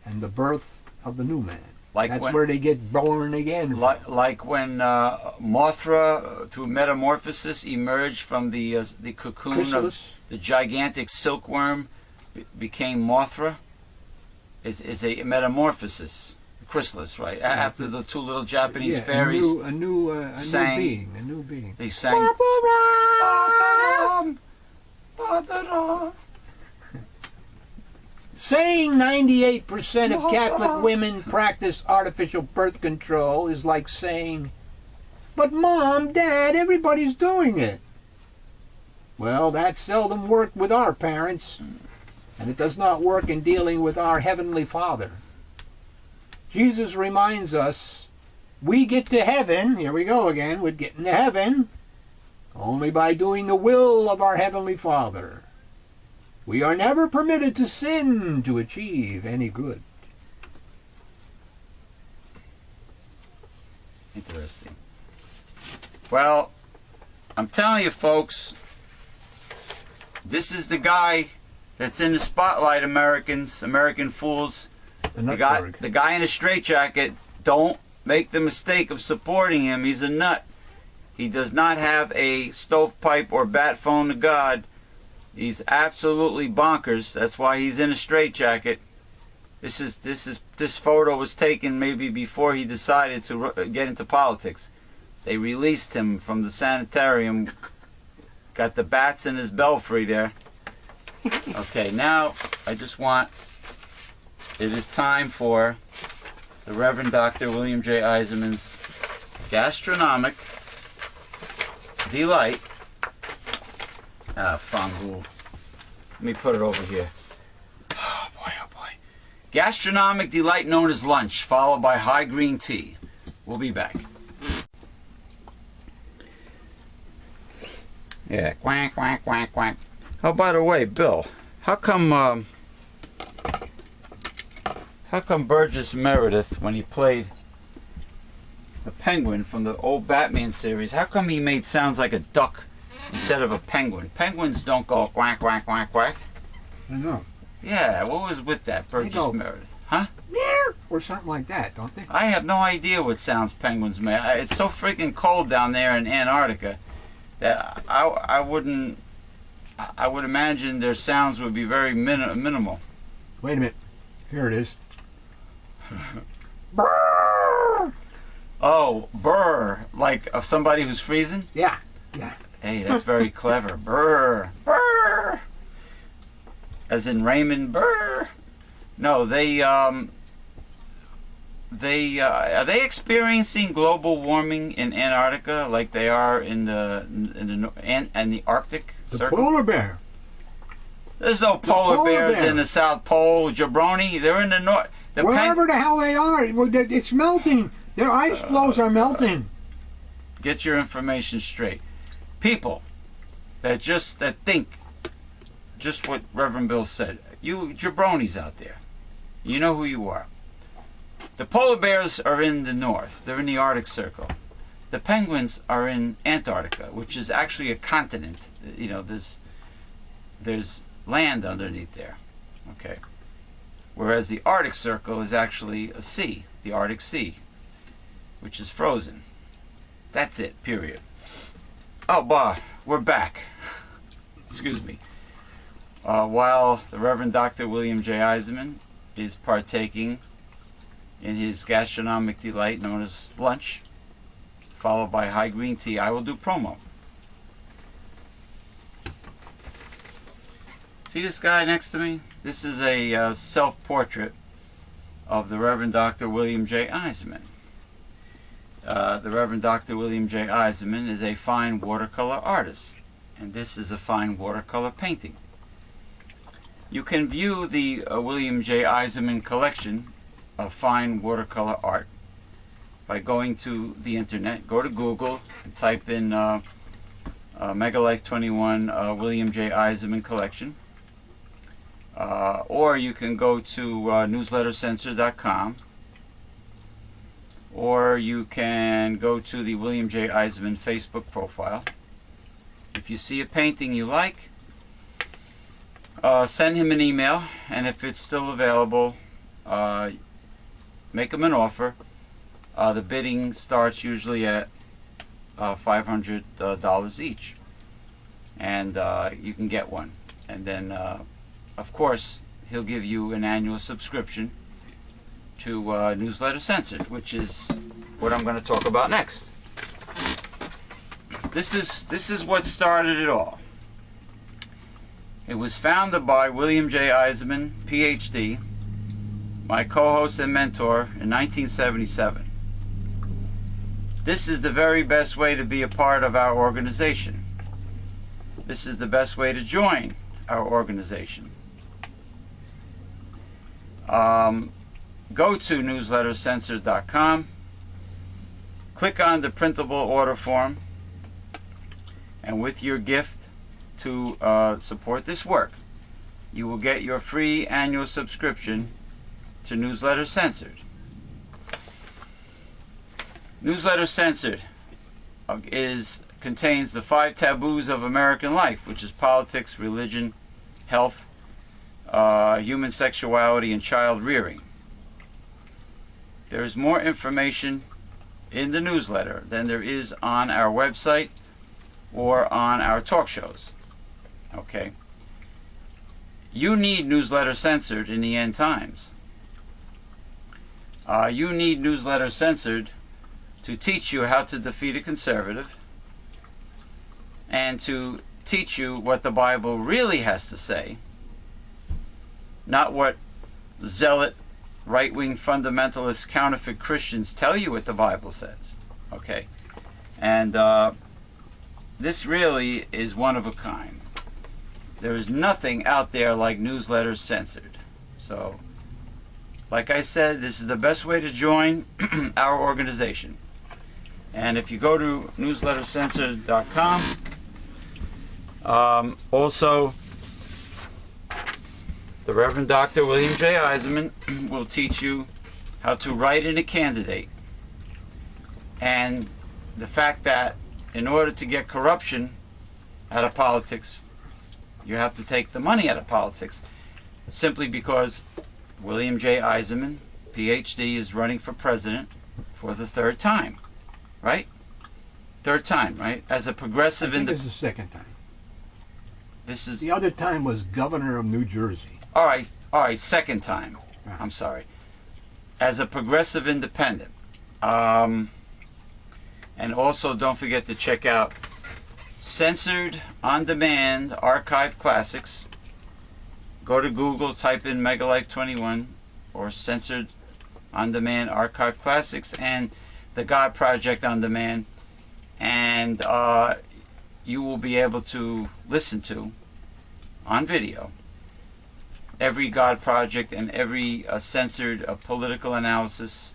and the birth of the new man. That's where they get born again. Like when Mothra, through metamorphosis, emerged from the cocoon Chrysalis. of the gigantic silkworm, became Mothra. It's a metamorphosis, chrysalis, right? After the two little Japanese fairies a new sang, being. They sang. Saying 98% of Catholic women practice artificial birth control is like saying, but Mom, Dad, everybody's doing it. Well, that seldom worked with our parents, and it does not work in dealing with our Heavenly Father. Jesus reminds us we get to heaven, here we go again, we're getting to heaven, only by doing the will of our Heavenly Father. We are never permitted to sin to achieve any good. Interesting. Well, I'm telling you, folks, this is the guy that's in the spotlight, American fools. The guy in a straitjacket. Don't make the mistake of supporting him. He's a nut. He does not have a stovepipe or bat phone to God. He's absolutely bonkers. That's why he's in a straitjacket. This photo was taken maybe before he decided to get into politics. They released him from the sanitarium. Got the bats in his belfry there. Okay, now it is time for the Reverend Dr. William J. Eisenman's Gastronomic Delight. Fangul. Let me put it over here. Oh boy, oh boy. Gastronomic delight known as lunch, followed by high green tea. We'll be back. Yeah, quack, quack, quack, quack. Oh, by the way, Bill, how come Burgess Meredith, when he played the Penguin from the old Batman series, how come he made sounds like a duck instead of a penguin? Penguins don't go quack, quack, quack, quack. I know. Yeah, what was with that, Burgess Meredith? Huh? Or something like that, don't they? I have no idea what sounds penguins make. It's so freaking cold down there in Antarctica that I would imagine their sounds would be very minimal. Wait a minute. Here it is. Brrr! Oh, brr, like of somebody who's freezing? Yeah. Hey, that's very clever. Brr, brr. As in Raymond Burr. No, are they experiencing global warming in Antarctica like they are in the Arctic Circle? The polar bear. There's no polar bears in the South Pole, jabroni. They're in the north. Wherever the hell they are, it's melting. Their ice floes are melting. Get your information straight. People that think just what Reverend Bill said. You jabronis out there, you know who you are. The polar bears are in the north. They're in the Arctic Circle. The penguins are in Antarctica, which is actually a continent. You know, there's land underneath there. Okay. Whereas the Arctic Circle is actually a sea, the Arctic Sea, which is frozen. That's it, period. Oh, bah, we're back. Excuse me. While the Reverend Dr. William J. Eisenman is partaking in his gastronomic delight known as lunch, followed by high green tea, I will do promo. See this guy next to me? This is a self-portrait of the Reverend Dr. William J. Eisenman. The Reverend Dr. William J. Eisenman is a fine watercolor artist, and this is a fine watercolor painting. You can view the William J. Eisenman collection of fine watercolor art by going to the internet. Go to Google and type in Megalife 21 William J. Eisenman collection. Or you can go to newslettercensor.com, or you can go to the William J. Eisenman Facebook profile. If you see a painting you like, send him an email, and if it's still available, make him an offer. The bidding starts usually at $500 each, and you can get one. And then of course, he'll give you an annual subscription to Newsletter Censored, which is what I'm going to talk about next. This is what started it all. It was founded by William J. Eisenman, Ph.D., my co-host and mentor, in 1977. This is the very best way to be a part of our organization. This is the best way to join our organization. Go to newslettercensor.com, click on the printable order form, and with your gift to support this work, you will get your free annual subscription to Newsletter Censored. Newsletter Censored contains the 5 taboos of American life, which is politics, religion, health, human sexuality, and child rearing. There is more information in the newsletter than there is on our website or on our talk shows. Okay? You need Newsletter Censored in the end times. You need Newsletter Censored to teach you how to defeat a conservative and to teach you what the Bible really has to say, not what zealot, right-wing fundamentalist, counterfeit Christians tell you what the Bible says. Okay? And this really is one of a kind. There is nothing out there like Newsletter Censored. So, like I said, this is the best way to join our organization. And if you go to newslettercensor.com, also, the Reverend Dr. William J. Eisenman will teach you how to write in a candidate. And the fact that in order to get corruption out of politics, you have to take the money out of politics, simply because William J. Eisenman, Ph.D., is running for president for the 3rd time. Right? 3rd time, right? As a progressive I think this is the 2nd time. This is the other time was governor of New Jersey. All right, 2nd time. Right. I'm sorry. As a progressive independent. And also don't forget to check out Censored On Demand Archive Classics. Go to Google, type in Megalife 21 or Censored On Demand Archive Classics and the God Project On Demand, and you will be able to listen to, on video, every God project and every censored political analysis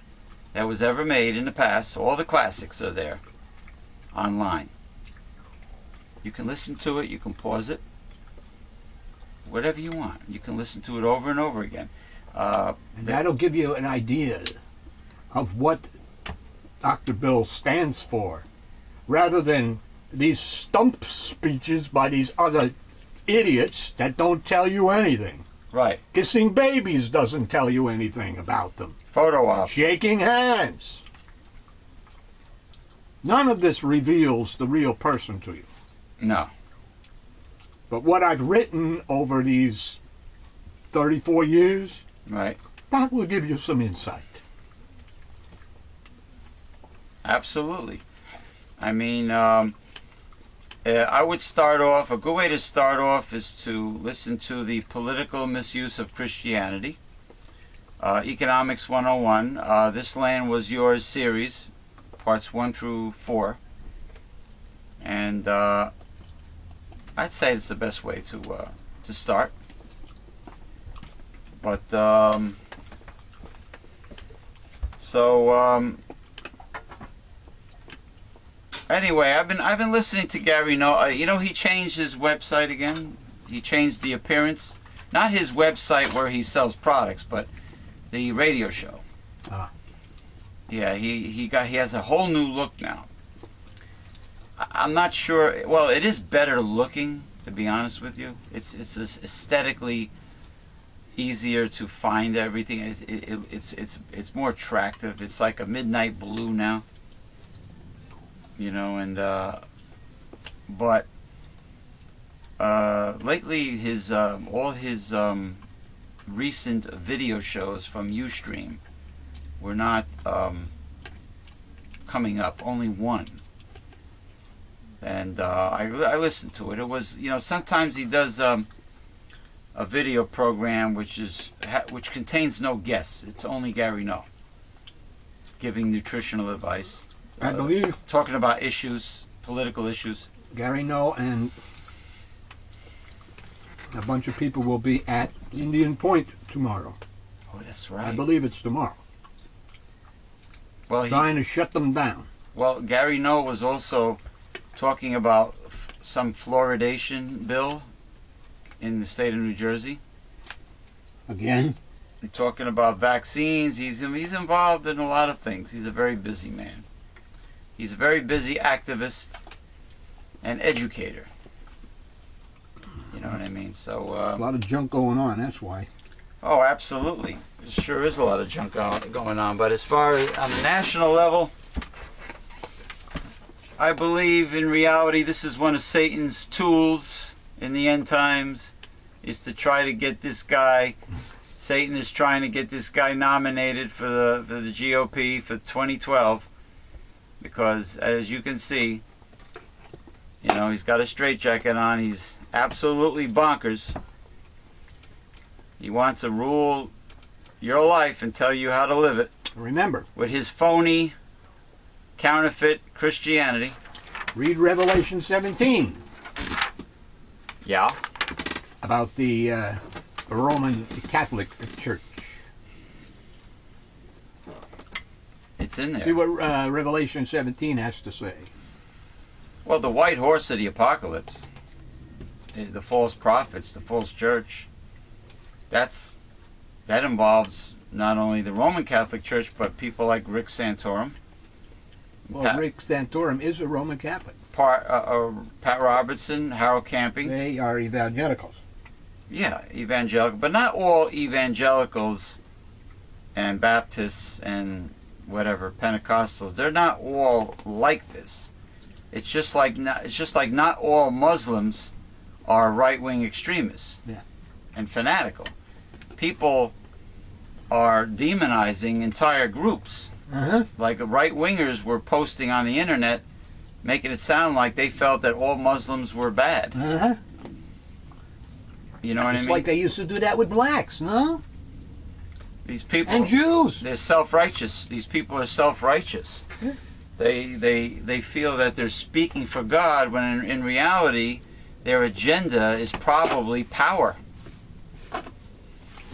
that was ever made in the past. All the classics are there online. You can listen to it, you can pause it, whatever you want. You can listen to it over and over again. And that'll give you an idea of what Dr. Bill stands for, rather than these stump speeches by these other idiots that don't tell you anything. Right. Kissing babies doesn't tell you anything about them. Photo ops. Shaking hands. None of this reveals the real person to you. No. But what I've written over these 34 years, Right. that will give you some insight. Absolutely. I mean, I would start off, a good way to start off is to listen to the Political Misuse of Christianity, Economics 101, This Land Was Yours series, parts 1 through 4. And I'd say it's the best way to start. But, anyway, I've been listening to Gary Null. You know, he changed his website again. He changed the appearance, not his website where he sells products, but the radio show. Yeah, he has a whole new look now. I'm not sure. Well, it is better looking, to be honest with you. It's aesthetically easier to find everything. It's more attractive. It's like a midnight blue now. You know, and but lately his all his recent video shows from Ustream were not coming up. Only one, and I listened to it. It was, you know, sometimes he does a video program which contains no guests. It's only Gary Null giving nutritional advice. I believe talking about issues, political issues. Gary Null and a bunch of people will be at Indian Point tomorrow. Oh, that's right. I believe it's tomorrow. Well, trying to shut them down. Well, Gary Null was also talking about some fluoridation bill in the state of New Jersey. Again? And talking about vaccines. He's involved in a lot of things. He's a very busy man. He's a very busy activist and educator. You know what I mean? So a lot of junk going on, that's why. Oh, absolutely. There sure is a lot of junk going on. But as far as on the national level, I believe in reality this is one of Satan's tools in the end times, is to try to get this guy. Satan is trying to get this guy nominated for the GOP for 2012. Because, as you can see, you know, he's got a straitjacket on. He's absolutely bonkers. He wants to rule your life and tell you how to live it. Remember, with his phony, counterfeit Christianity. Read Revelation 17. Yeah. About the Roman Catholic Church. It's in there. See what Revelation 17 has to say. Well, the white horse of the apocalypse, the false prophets, the false church, that involves not only the Roman Catholic Church, but people like Rick Santorum. Well, Rick Santorum is a Roman Catholic. Pat Robertson, Harold Camping. They are evangelicals. Yeah, evangelical. But not all evangelicals and Baptists and whatever, Pentecostals, they're not all like this. It's just like not all Muslims are right-wing extremists and fanatical. People are demonizing entire groups. Like right-wingers were posting on the internet, making it sound like they felt that all Muslims were bad. You know what I mean? It's like they used to do that with blacks, no? These people and Jews. They're self-righteous. These people are self-righteous. Yeah. They feel that they're speaking for God when in reality their agenda is probably power.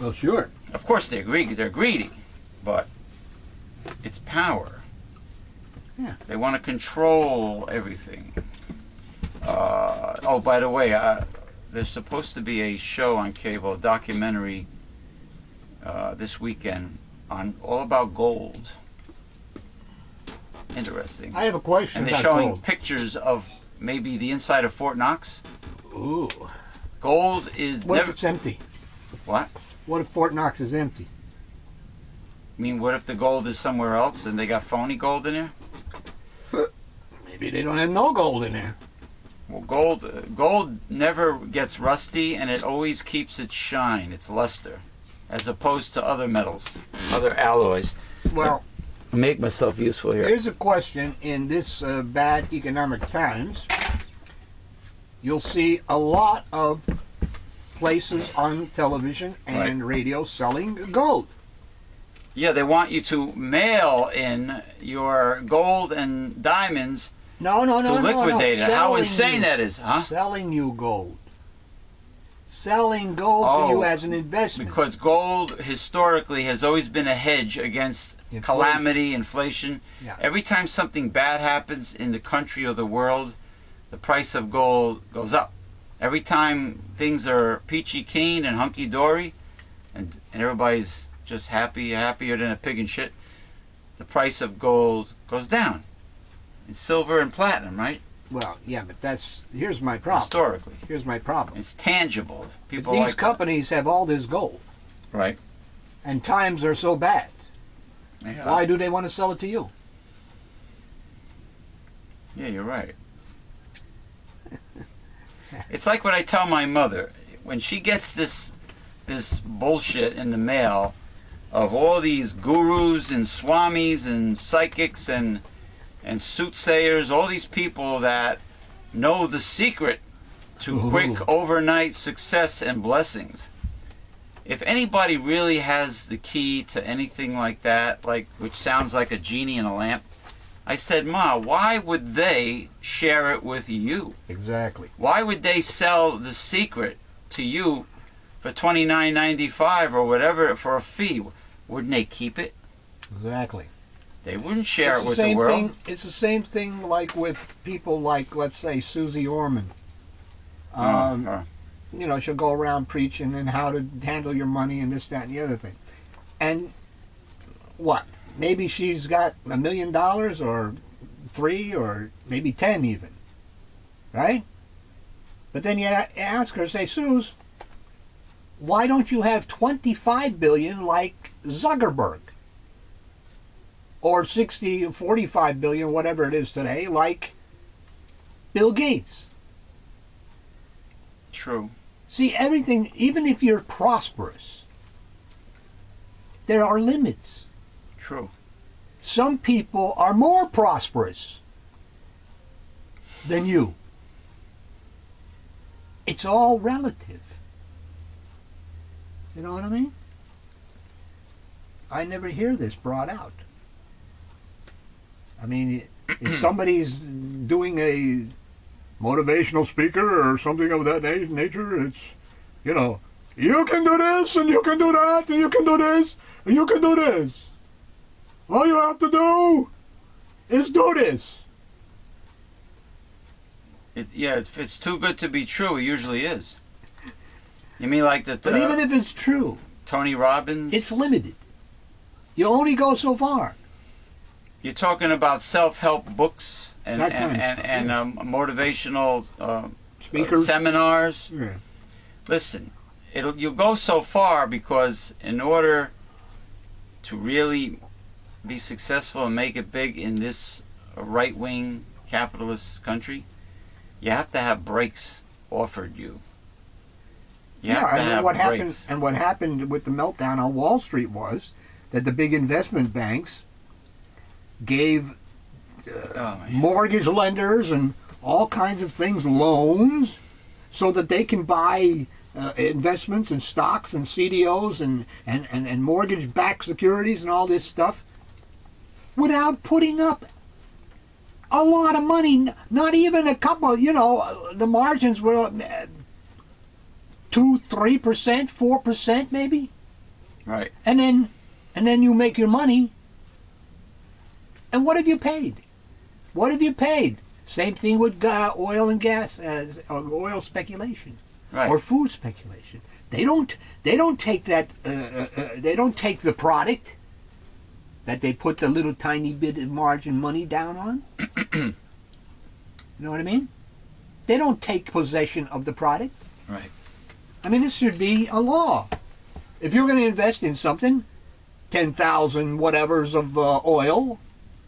Well, sure. Of course, they're greedy, but it's power. Yeah. They want to control everything. Oh, by the way, there's supposed to be a show on cable, a documentary, this weekend on all about gold. Interesting. I have a question And they're about showing gold. pictures of maybe the inside of Fort Knox. Ooh. Gold is What never. if it's empty? What? What if Fort Knox is empty? I mean, what if the gold is somewhere else and they got phony gold in there? Maybe they don't have no gold in there. Well, gold never gets rusty, and it always keeps its shine, its luster, as opposed to other metals, other alloys. Well, I'll make myself useful here. here's a question. In this bad economic times, you'll see a lot of places on television and radio selling gold. Yeah, they want you to mail in your gold and diamonds No, to liquidate it. How Selling insane you- that is, huh? Selling you gold. Selling gold to you as an investment. Because gold historically has always been a hedge against Inflation. calamity, inflation. Yeah. Every time something bad happens in the country or the world, the price of gold goes up. Every time things are peachy keen and hunky dory, and everybody's just happier than a pig in shit, the price of gold goes down. It's silver and platinum, right? Well, yeah, but here's my problem. Historically, Here's my problem. it's tangible. People These like that. companies have all this gold, Right? and times are so bad. Yeah. Why do they want to sell it to you? Yeah, you're right. It's like what I tell my mother when she gets this bullshit in the mail of all these gurus and swamis and psychics and soothsayers, all these people that know the secret to quick overnight success and blessings. If anybody really has the key to anything like that, which sounds like a genie in a lamp, I said, Ma, why would they share it with you? Exactly. Why would they sell the secret to you for $29.95 or whatever for a fee? Wouldn't they keep it? Exactly. They wouldn't share it with the world. It's the same thing like with people like, let's say, Susie Orman. You know, she'll go around preaching and how to handle your money and this, that, and the other thing. And what? Maybe she's got $1 million or 3 or maybe 10 even. Right? But then you ask her, say, Suze, why don't you have 25 billion like Zuckerberg? Or 45 billion, whatever it is today, like Bill Gates. True. See, everything, even if you're prosperous, there are limits. True. Some people are more prosperous than you. It's all relative. You know what I mean? I never hear this brought out. I mean, if somebody's doing a motivational speaker or something of that nature, it's, you know, you can do this and you can do that and you can do this and you can do this. All you have to do is do this. If it's too good to be true, it usually is. You mean like that? But even if it's true, Tony Robbins? it's limited. You only go so far. You're talking about self-help books and That kind of stuff, motivational Speakers. seminars. Yeah. Listen, you'll go so far because in order to really be successful and make it big in this right-wing capitalist country, you have to have breaks offered you. You have to and have what breaks. happened? And what happened with the meltdown on Wall Street was that the big investment banks gave mortgage lenders and all kinds of things loans so that they can buy investments and stocks and CDOs and mortgage-backed securities and all this stuff without putting up a lot of money. Not even a couple. You know, the margins were 2%, 3%, 4% maybe. Right. And then you make your money. And what have you paid? What have you paid? Same thing with oil and gas, oil speculation, Right. or food speculation. They don't take that. They don't take the product that they put the little tiny bit of margin money down on. You know what I mean? They don't take possession of the product. Right. I mean, this should be a law. If you're going to invest in something, 10,000 whatevers of oil,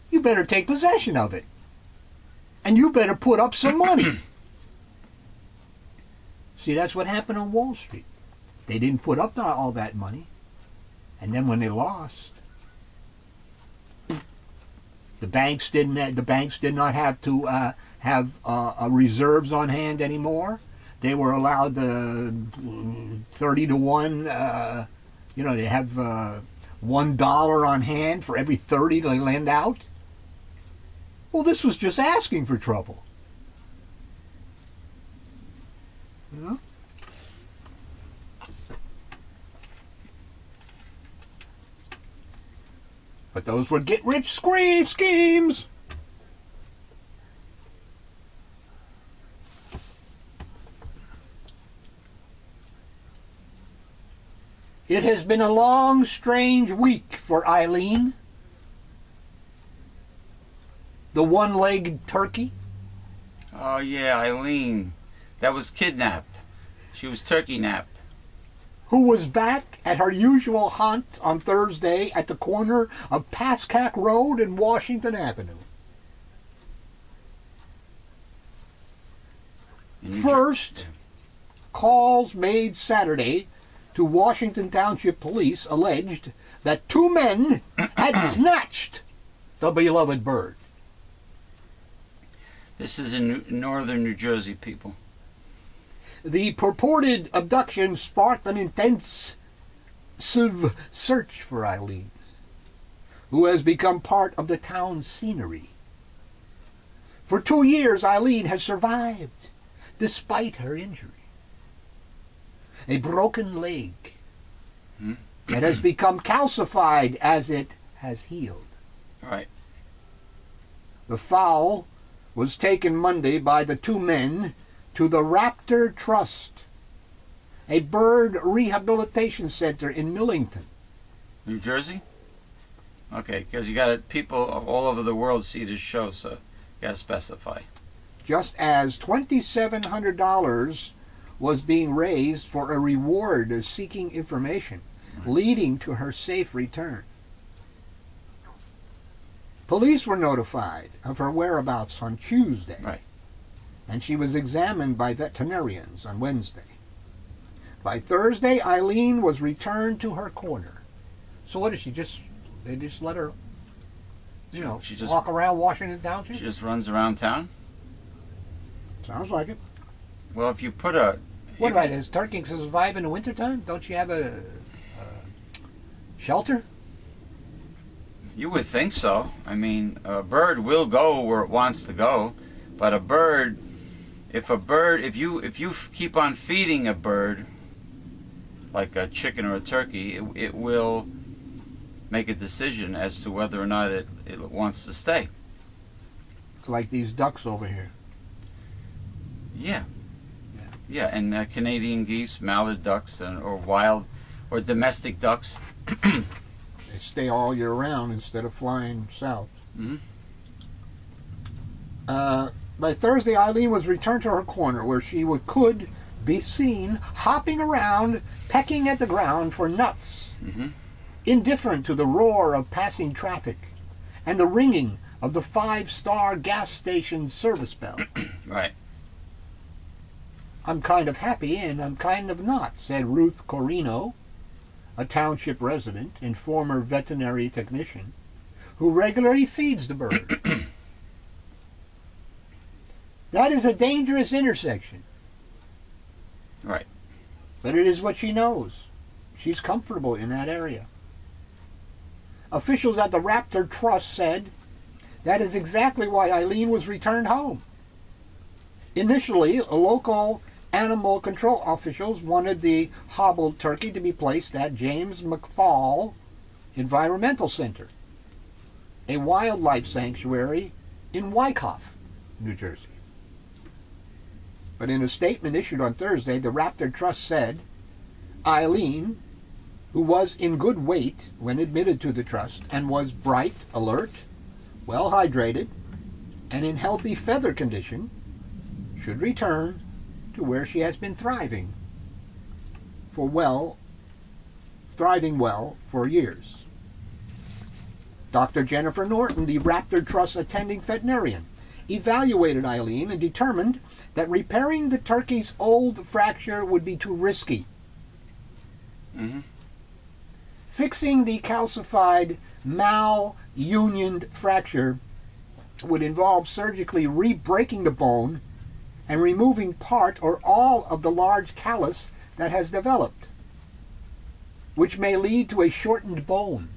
you better take possession of it. And you better put up some money. See, that's what happened on Wall Street. They didn't put up all that money. And then when they lost, the banks did not have to have reserves on hand anymore. They were allowed 30 to 1, they have $1 on hand for every 30 they lend out. Well, this was just asking for trouble. You know? But those were get-rich schemes. It has been a long, strange week for Eileen, the one-legged turkey. Oh, yeah, Eileen. That was kidnapped. She was turkey napped. Who was back at her usual haunt on Thursday at the corner of Pascack Road and Washington Avenue. First, calls made Saturday to Washington Township Police alleged that two men had snatched the beloved bird. This is in northern New Jersey, people. The purported abduction sparked an intensive search for Eileen, who has become part of the town's scenery. For 2 years, Eileen has survived, despite her injury. A broken leg that has become calcified as it has healed. Right. The fowl was taken Monday by the two men to the Raptor Trust, a bird rehabilitation center in Millington. New Jersey? Okay, because you got people all over the world see this show, so you got to specify. Just as $2,700 was being raised for a reward of seeking information, leading to her safe return. Police were notified of her whereabouts on Tuesday, Right. and she was examined by veterinarians on Wednesday. By Thursday, Eileen was returned to her corner. So what is she they just let her, She just walk around Washington Township? She just runs around town? Sounds like it. Well, if you put a... What right, does turkey survive in the wintertime? Don't you have a shelter? You would think so. I mean, a bird will go where it wants to go, but if you keep on feeding a bird, like a chicken or a turkey, it will make a decision as to whether or not it wants to stay. It's like these ducks over here. Yeah, and Canadian geese, mallard ducks, or wild or domestic ducks. They stay all year round instead of flying south. Mm-hmm. By Thursday, Eileen was returned to her corner where she could be seen hopping around, pecking at the ground for nuts, indifferent to the roar of passing traffic and the ringing of the 5-star gas station service bell. Right. I'm kind of happy and I'm kind of not, said Ruth Corino, a township resident and former veterinary technician, who regularly feeds the bird. That is a dangerous intersection. Right. But it is what she knows. She's comfortable in that area. Officials at the Raptor Trust said that is exactly why Eileen was returned home. Initially, a local animal control officials wanted the hobbled turkey to be placed at James McFall Environmental Center, a wildlife sanctuary in Wyckoff, New Jersey. But in a statement issued on Thursday, the Raptor Trust said Eileen, who was in good weight when admitted to the trust and was bright, alert, well hydrated, and in healthy feather condition, should return to where she has been thriving well for years. Dr. Jennifer Norton, the Raptor Trust attending veterinarian, evaluated Eileen and determined that repairing the turkey's old fracture would be too risky. Fixing the calcified malunioned fracture would involve surgically re-breaking the bone and removing part or all of the large callus that has developed, which may lead to a shortened bone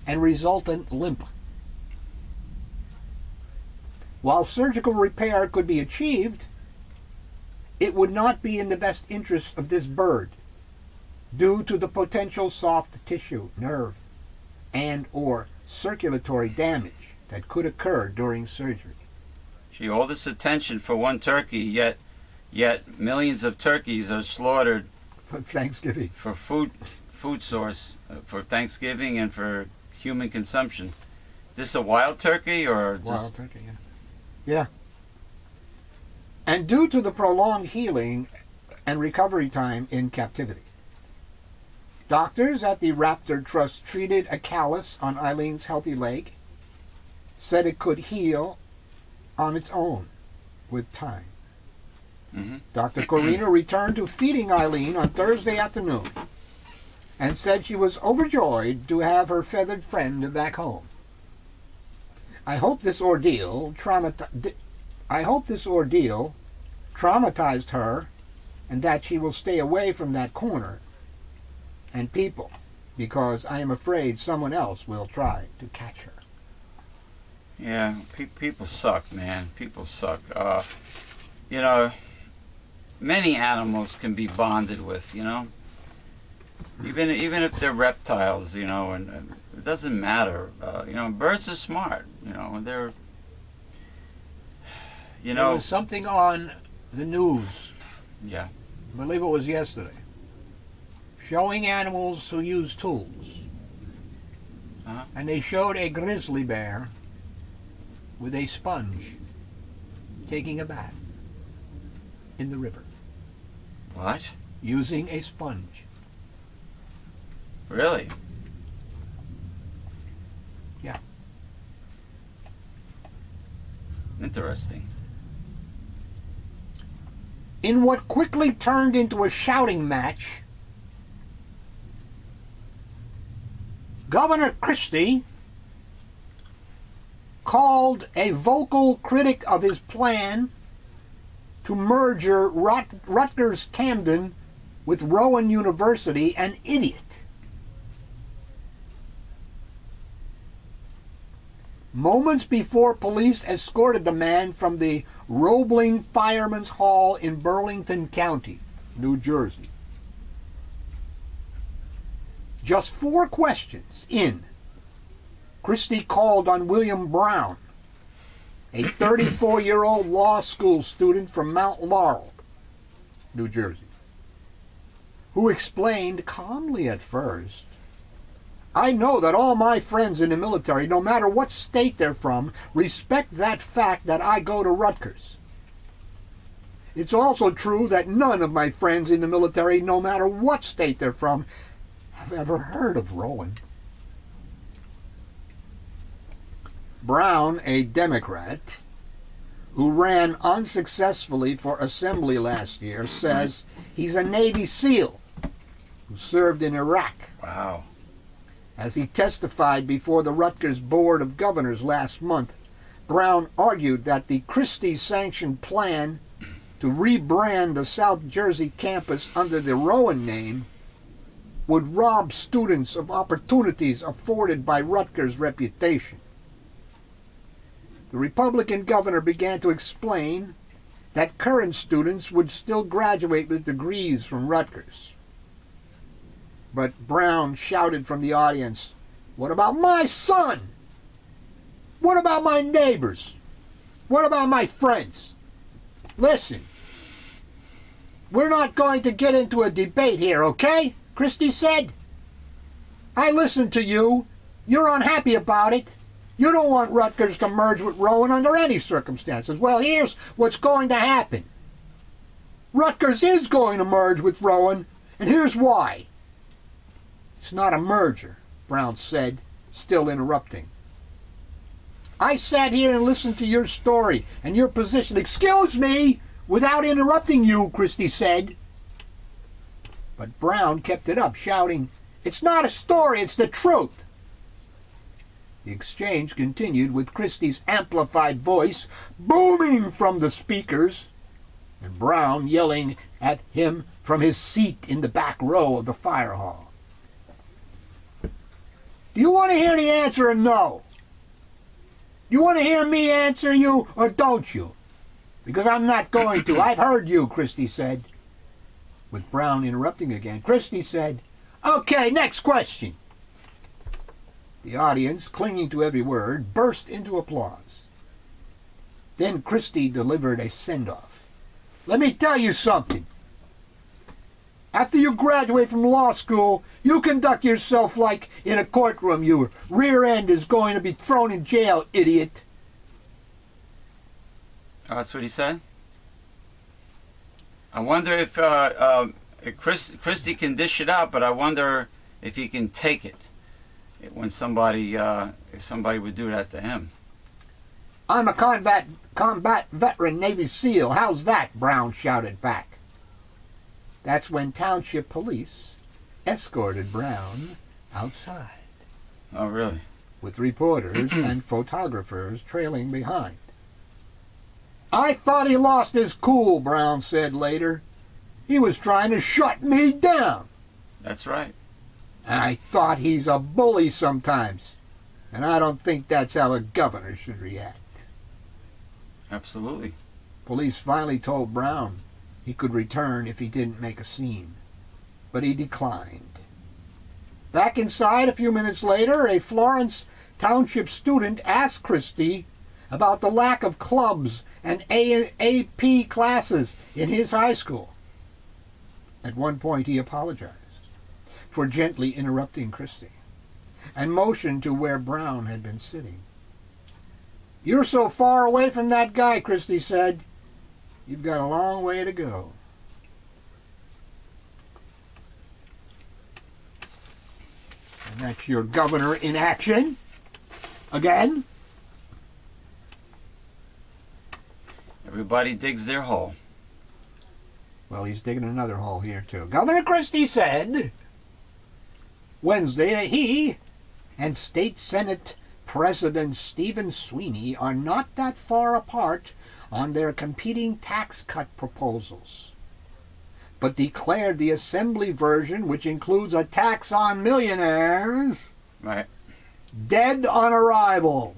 and resultant limp. While surgical repair could be achieved, it would not be in the best interest of this bird due to the potential soft tissue, nerve, and or circulatory damage that could occur during surgery. Gee, all this attention for one turkey, yet millions of turkeys are slaughtered for Thanksgiving, for food source, for Thanksgiving and for human consumption. This a wild turkey or just... Wild turkey, yeah. Yeah. And due to the prolonged healing and recovery time in captivity, doctors at the Raptor Trust treated a callus on Eileen's healthy leg, said it could heal on its own with time. Dr. Corina returned to feeding Eileen on Thursday afternoon and said she was overjoyed to have her feathered friend back home. I hope this ordeal traumatized her and that she will stay away from that corner and people, because I am afraid someone else will try to catch her. Yeah, people suck, man. People suck. You know, many animals can be bonded with, you know. Even if they're reptiles, you know, and it doesn't matter. You know, birds are smart, you know, they're, you know. There was something on the news, Yeah. I believe it was yesterday, showing animals who use tools. And they showed a grizzly bear with a sponge taking a bath in the river. What? Using a sponge. Really? Yeah. Interesting. In what quickly turned into a shouting match, Governor Christie called a vocal critic of his plan to merger Rutgers Camden with Rowan University an idiot. Moments before police escorted the man from the Roebling Fireman's Hall in Burlington County, New Jersey. Just 4 questions in, Christie called on William Brown, a 34-year-old law school student from Mount Laurel, New Jersey, who explained calmly at first, I know that all my friends in the military, no matter what state they're from, respect that fact that I go to Rutgers. It's also true that none of my friends in the military, no matter what state they're from, have ever heard of Rowan. Brown, a Democrat, who ran unsuccessfully for assembly last year, says he's a Navy SEAL who served in Iraq. Wow. As he testified before the Rutgers Board of Governors last month, Brown argued that the Christie-sanctioned plan to rebrand the South Jersey campus under the Rowan name would rob students of opportunities afforded by Rutgers' reputation. The Republican governor began to explain that current students would still graduate with degrees from Rutgers. But Brown shouted from the audience, "What about my son? What about my neighbors? What about my friends? Listen, we're not going to get into a debate here, okay?" Christie said. "I listened to you. You're unhappy about it. You don't want Rutgers to merge with Rowan under any circumstances. Well, here's what's going to happen. Rutgers is going to merge with Rowan, and here's why." "It's not a merger," Brown said, still interrupting. "I sat here and listened to your story and your position." "Excuse me, without interrupting you," Christie said. But Brown kept it up, shouting, "It's not a story, it's the truth." The exchange continued with Christie's amplified voice booming from the speakers, and Brown yelling at him from his seat in the back row of the fire hall. "Do you want to hear the answer or no? You want to hear me answer you or don't you? Because I'm not going to. I've heard you," Christie said. With Brown interrupting again, Christie said, "Okay, next question." The audience, clinging to every word, burst into applause. Then Christie delivered a send-off. "Let me tell you something. After you graduate from law school, you conduct yourself like in a courtroom. Your rear end is going to be thrown in jail, idiot." Oh, that's what he said? I wonder if Christie can dish it out, but I wonder if he can take it when somebody, if somebody would do that to him. "I'm a combat veteran Navy SEAL. How's that?" Brown shouted back. That's when township police escorted Brown outside. Oh, really? With reporters and photographers trailing behind. "I thought he lost his cool," Brown said later. "He was trying to shut me down." That's right. "I thought he's a bully sometimes, and I don't think that's how a governor should react." Absolutely. Police finally told Brown he could return if he didn't make a scene, but he declined. Back inside a few minutes later, a Florence Township student asked Christie about the lack of clubs and AP classes in his high school. At one point he apologized for gently interrupting Christie and motioned to where Brown had been sitting. "You're so far away from that guy," Christie said. "You've got a long way to go." And that's your governor in action. Again. Everybody digs their hole. Well, he's digging another hole here, too. Governor Christie said Wednesday that he and State Senate President Stephen Sweeney are not that far apart on their competing tax cut proposals, but declared the Assembly version, which includes a tax on millionaires, Right. dead on arrival.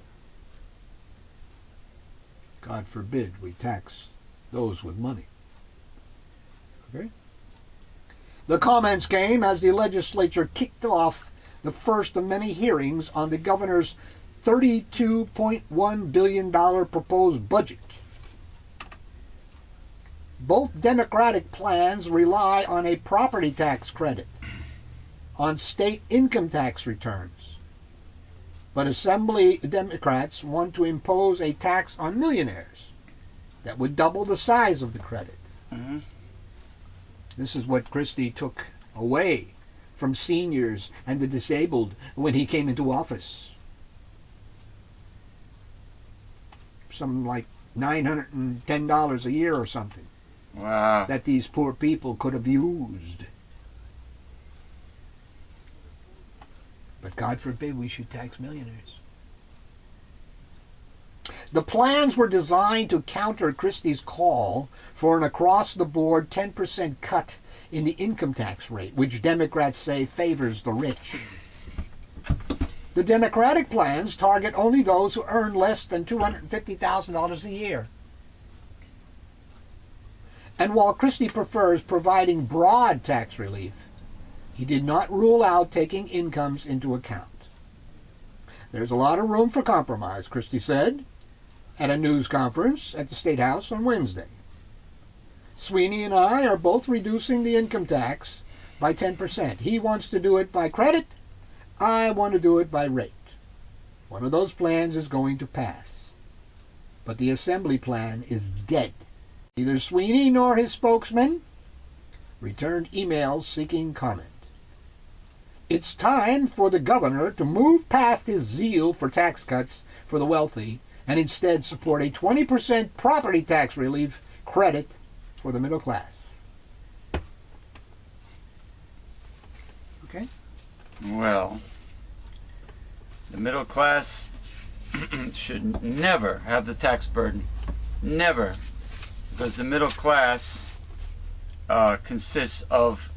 God forbid we tax those with money. Okay? The comments came as the legislature kicked off the first of many hearings on the governor's $32.1 billion proposed budget. Both Democratic plans rely on a property tax credit on state income tax returns. But Assembly Democrats want to impose a tax on millionaires that would double the size of the credit. Mm-hmm. This is what Christie took away from seniors and the disabled when he came into office. Something like $910 a year or something. Wow. That these poor people could have used. But God forbid we should tax millionaires. The plans were designed to counter Christie's call for an across-the-board 10% cut in the income tax rate, which Democrats say favors the rich. The Democratic plans target only those who earn less than $250,000 a year. And while Christie prefers providing broad tax relief, he did not rule out taking incomes into account. There's a lot of room for compromise, Christie said at a news conference at the State House on Wednesday. Sweeney and I are both reducing the income tax by 10%. He wants to do it by credit. I want to do it by rate. One of those plans is going to pass. But the Assembly plan is dead. Neither Sweeney nor his spokesman returned emails seeking comment. It's time for the governor to move past his zeal for tax cuts for the wealthy and instead support a 20% property tax relief credit for the middle class. Okay? Well, the middle class should never have the tax burden. Never. Because the middle class consists of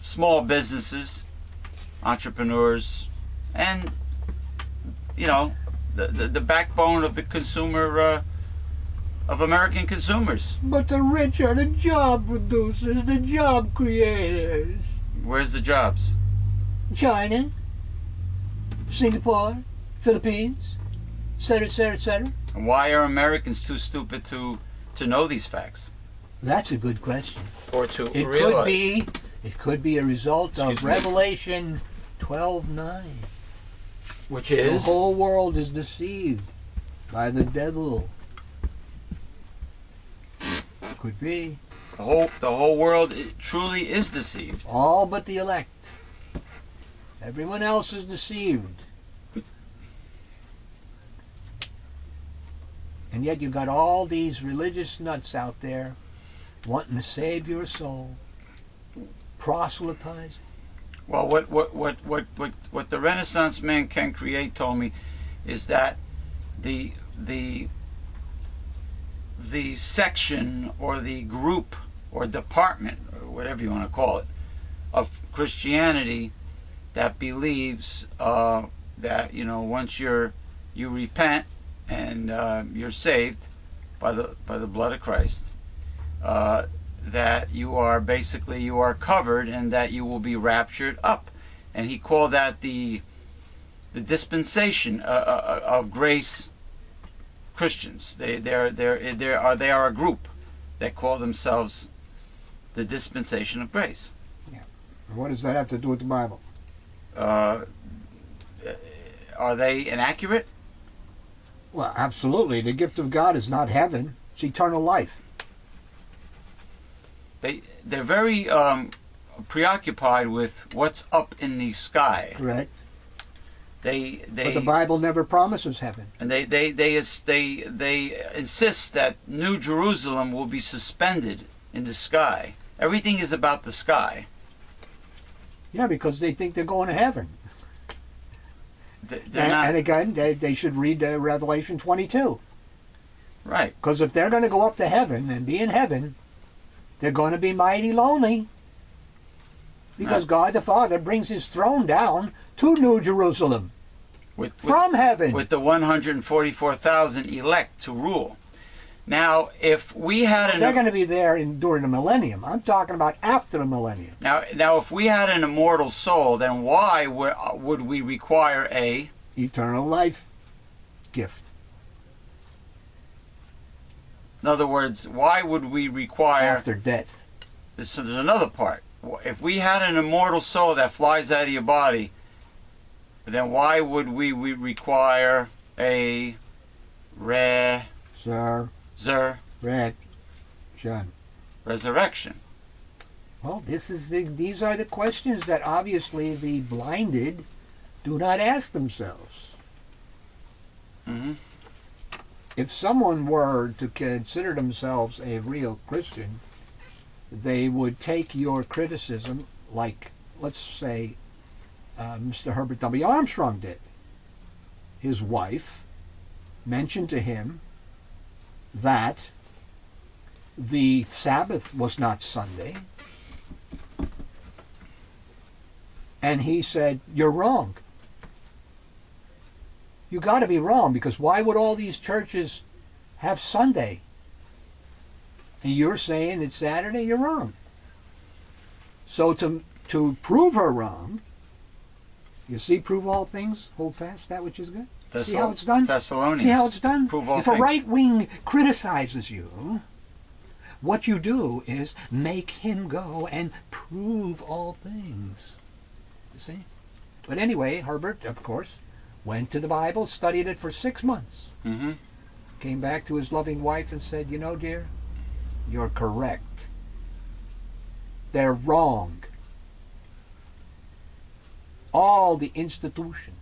small businesses, entrepreneurs, and, you know, the backbone of the consumer, of American consumers. But the rich are the job producers, the job creators. Where's the jobs? China, Singapore, Philippines, etc., etc., etc. And why are Americans too stupid to know these facts? That's a good question. Or to It realize? could be a result of Revelation 12:9. Which The is? whole world is deceived by the devil. Could be. The whole world truly is deceived. All but the elect. Everyone else is deceived. And yet you've got all these religious nuts out there wanting to save your soul, proselytizing. Well, what the Renaissance man Ken Create told me is that the section or the group or department or whatever you want to call it of Christianity that believes that, you know, once you repent and you're saved by the blood of Christ, that you are covered and that you will be raptured up. And he called that the dispensation of grace Christians. They are a group that call themselves the dispensation of grace. Yeah. What does that have to do with the Bible? Are they inaccurate? Well, absolutely. The gift of God is not heaven; it's eternal life. They're very preoccupied with what's up in the sky. Correct. But But the Bible never promises heaven. And they insist that New Jerusalem will be suspended in the sky. Everything is about the sky. Yeah, because they think they're going to heaven. They're not, and again, they should read Revelation 22. right. Because if they're going to go up to heaven and be in heaven, they're going to be mighty lonely. Because God the Father brings his throne down to New Jerusalem from heaven. With the 144,000 elect to rule. Now, if we had They're going to be there during the millennium. I'm talking about after the millennium. Now, if we had an immortal soul, then why would we require a Eternal life gift. In other words, why would we require After death. So there's another part. If we had an immortal soul that flies out of your body, then why would we require a resurrection? Well, these are the questions that obviously the blinded do not ask themselves. Mm-hmm. If someone were to consider themselves a real Christian, they would take your criticism like, let's say, Mr. Herbert W. Armstrong did. His wife mentioned to him that the Sabbath was not Sunday. And he said, "You're wrong. You got to be wrong, because why would all these churches have Sunday?" And you're saying it's Saturday, you're wrong. So to prove her wrong, you see, prove all things, hold fast that which is good. See how it's done? Thessalonians. See how it's done? Prove all if things. a right wing criticizes you, what you do is make him go and prove all things. You see? But anyway, Herbert, of course, went to the Bible, studied it for 6 months. Mm-hmm. Came back to his loving wife and said, you know, dear, you're correct. They're wrong. All the institutions,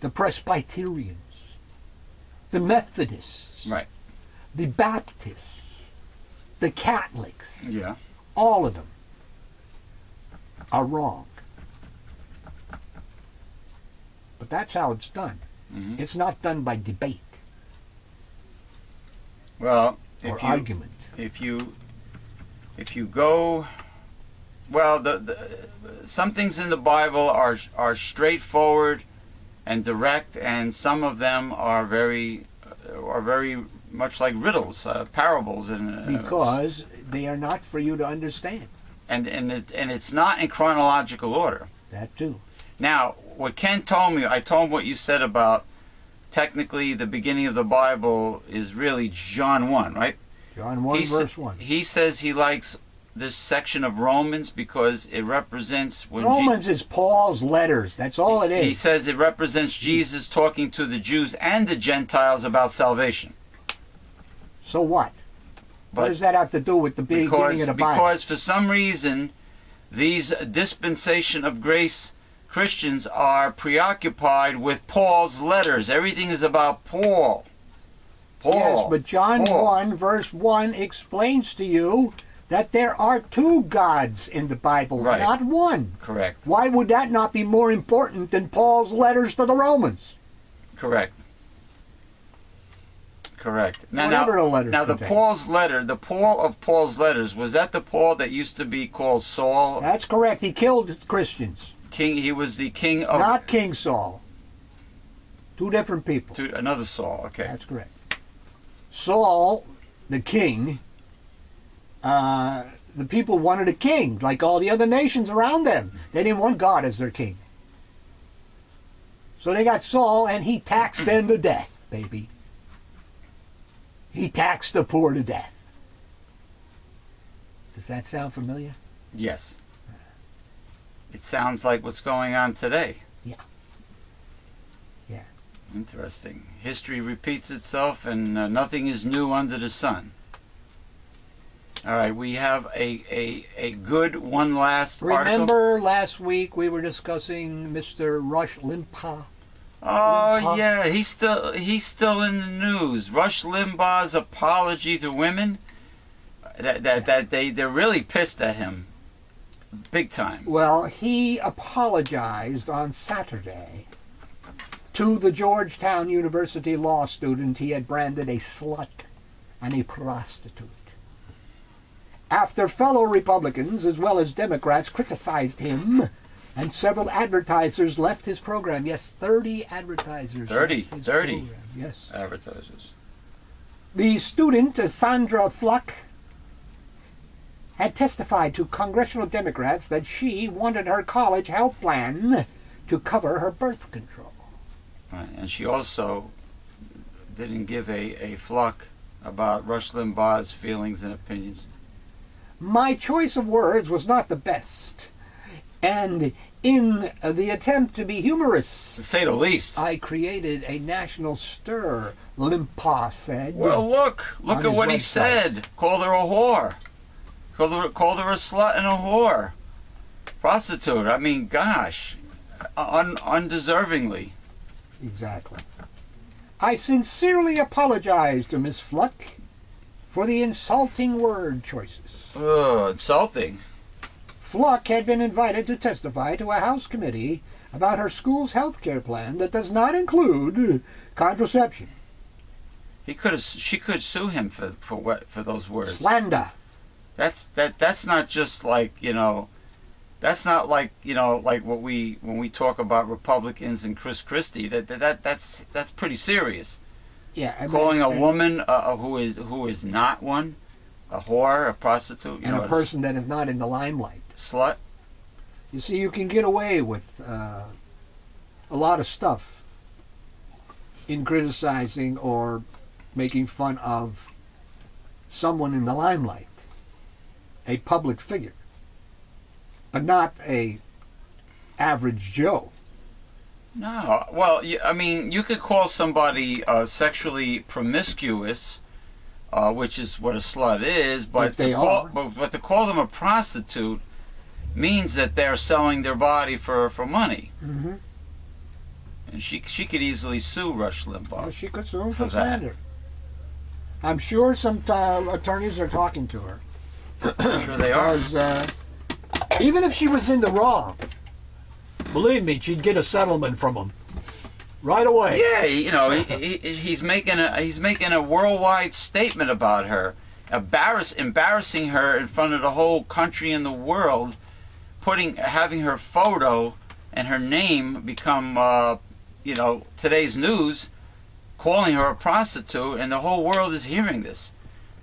the Presbyterians, the Methodists, Right. the Baptists, the Catholics, Yeah. all of them are wrong. But that's how it's done. Mm-hmm. It's not done by debate Well, or argument. if you go, well, some things in the Bible are straightforward and direct, and some of them are very much like riddles, parables, and Because they are not for you to understand. and it's not in chronological order. That too. Now, what Ken told me, I told him what you said about technically the beginning of the Bible is really John 1, right? John 1 verse 1. He says he likes this section of Romans because it represents when Romans is Paul's letters. That's all it is. he says it represents Jesus talking to the Jews and the Gentiles about salvation. So what? But What does that have to do with the beginning of the Bible? Because for some reason, these dispensation of grace Christians are preoccupied with Paul's letters. Everything is about Paul. Yes, but John Paul. 1 verse 1 explains to you that there are two gods in the Bible, Right. not one. Correct. Why would that not be more important than Paul's letters to the Romans? Correct. Correct. Whatever the letters now the contain. Paul's letter, the Paul of Paul's letters, was that the Paul that used to be called Saul? That's correct. He killed Christians. King. He was the king of Not King Saul. Two different people. another Saul. Okay. That's correct. Saul, the king, the people wanted a king, like all the other nations around them. They didn't want God as their king. So they got Saul, and he taxed them to death, baby. He taxed the poor to death. Does that sound familiar? Yes. It sounds like what's going on today. Yeah. Yeah. Interesting. History repeats itself, and nothing is new under the sun. All right, we have a good one last article. Remember last week we were discussing Mr. Rush Limbaugh? Oh yeah, he's still in the news. Rush Limbaugh's apology to women. They're really pissed at him, big time. Well, he apologized on Saturday to the Georgetown University law student he had branded a slut and a prostitute. After fellow Republicans as well as Democrats criticized him, and several advertisers left his program. Yes, 30 advertisers. 30, left his 30. program. Yes. Advertisers. The student, Sandra Fluck, had testified to congressional Democrats that she wanted her college health plan to cover her birth control. Right, and she also didn't give a fluck about Rush Limbaugh's feelings and opinions. My choice of words was not the best, and in the attempt to be humorous, To say the least. I created a national stir, Limbaugh said. Well, look On at his what he website. said. Called her a whore. Called her a slut and a whore. Prostitute. I mean, gosh. Undeservingly. Exactly. I sincerely apologize to Miss Fluck for the insulting word choices. Ugh, insulting. Fluck had been invited to testify to a House committee about her school's health care plan that does not include contraception. She could sue him for those words. Slander. That's not just like, that's not like, like when we talk about Republicans and Chris Christie. That's pretty serious. Yeah, I mean, Calling a woman who is not one A whore, a prostitute, and a person that is not in the limelight. Slut. You see, you can get away with a lot of stuff in criticizing or making fun of someone in the limelight, a public figure, but not a average Joe. No, well, I mean, you could call somebody sexually promiscuous, which is what a slut is, but to call them a prostitute means that they're selling their body for money. Mm-hmm. And she could easily sue Rush Limbaugh. Well, she could sue him for slander. I'm sure some attorneys are talking to her. I'm sure they are. Because even if she was in the wrong, believe me, she'd get a settlement from him right away. Yeah, you know, he's making a worldwide statement about her, embarrassing her in front of the whole country and the world, having her photo and her name become today's news, calling her a prostitute, and the whole world is hearing this.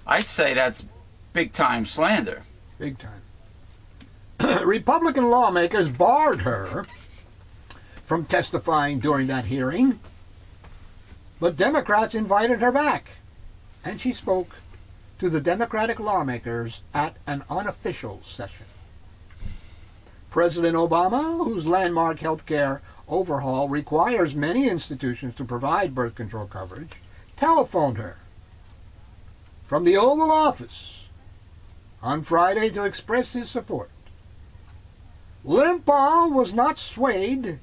I'd say that's big time slander. Big time. Republican lawmakers barred her from testifying during that hearing, but Democrats invited her back, and she spoke to the Democratic lawmakers at an unofficial session. President Obama, whose landmark health care overhaul requires many institutions to provide birth control coverage, telephoned her from the Oval Office on Friday to express his support. Limbaugh was not swayed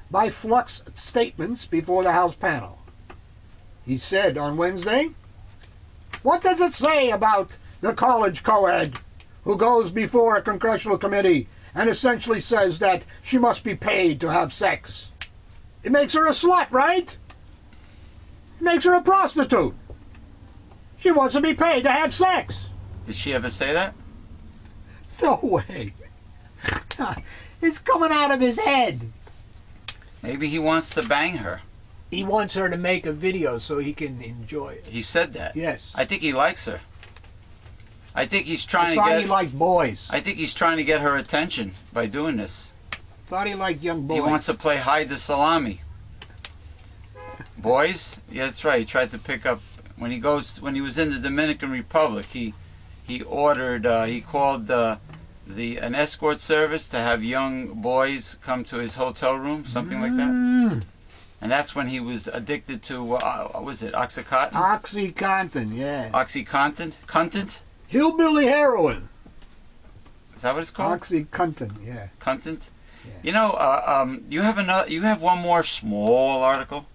by Fluck's statements before the House panel. He said on Wednesday, "What does it say about the college co-ed who goes before a congressional committee and essentially says that she must be paid to have sex? It makes her a slut, right? It makes her a prostitute. She wants to be paid to have sex." Did she ever say that? No way. It's coming out of his head. Maybe he wants to bang her. He wants her to make a video so he can enjoy it. He said that. Yes. I think he likes her. I think he's trying to get. He likes boys. I think he's trying to get her attention by doing this. Thought he liked young boys. He wants to play hide the salami. Boys? Yeah, that's right. He tried to pick up when he was in the Dominican Republic. He called an escort service to have young boys come to his hotel room, something like that. And that's when he was addicted to, what was it, Oxycontin? Oxycontin, yeah. Oxycontin? Content? Hillbilly heroin. Is that what it's called? Oxycontin, yeah. Content? Yeah. You know, you have one more small article?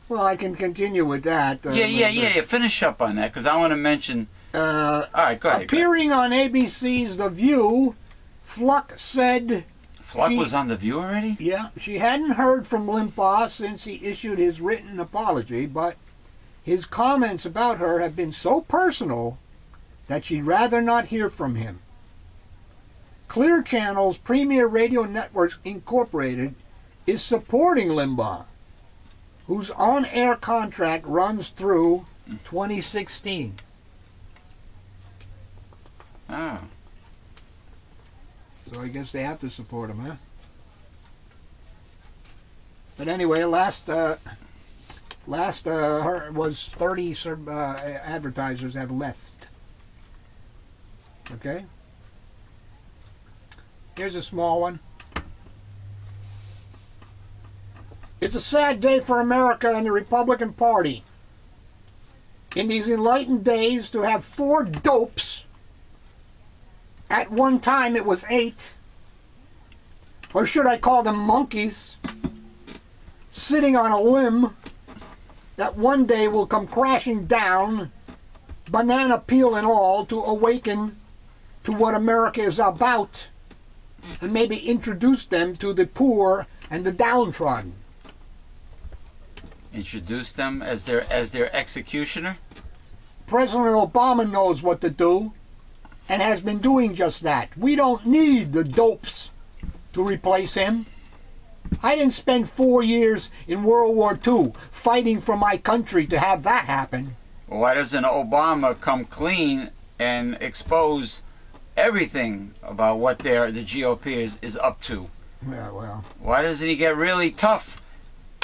Well, I can continue with that. Yeah. Finish up on that, because I want to mention... all right, go ahead. Appearing on ABC's The View, Fluck said... Fluck was on The View already? Yeah, she hadn't heard from Limbaugh since he issued his written apology, but his comments about her have been so personal that she'd rather not hear from him. Clear Channel's Premier Radio Networks Incorporated is supporting Limbaugh, whose on-air contract runs through 2016. Oh. So I guess they have to support him, huh? But anyway, last was 30 advertisers have left. Okay? Here's a small one. It's a sad day for America and the Republican Party. In these enlightened days, to have 4 dopes, at one time it was 8, or should I call them monkeys, sitting on a limb that one day will come crashing down, banana peel and all, to awaken to what America is about, and maybe introduce them to the poor and the downtrodden. Introduce them as their executioner? President Obama knows what to do, and has been doing just that. We don't need the dopes to replace him. I didn't spend 4 years in World War II fighting for my country to have that happen. Well, why doesn't Obama come clean and expose everything about what the GOP is up to. Yeah, well. Why doesn't he get really tough?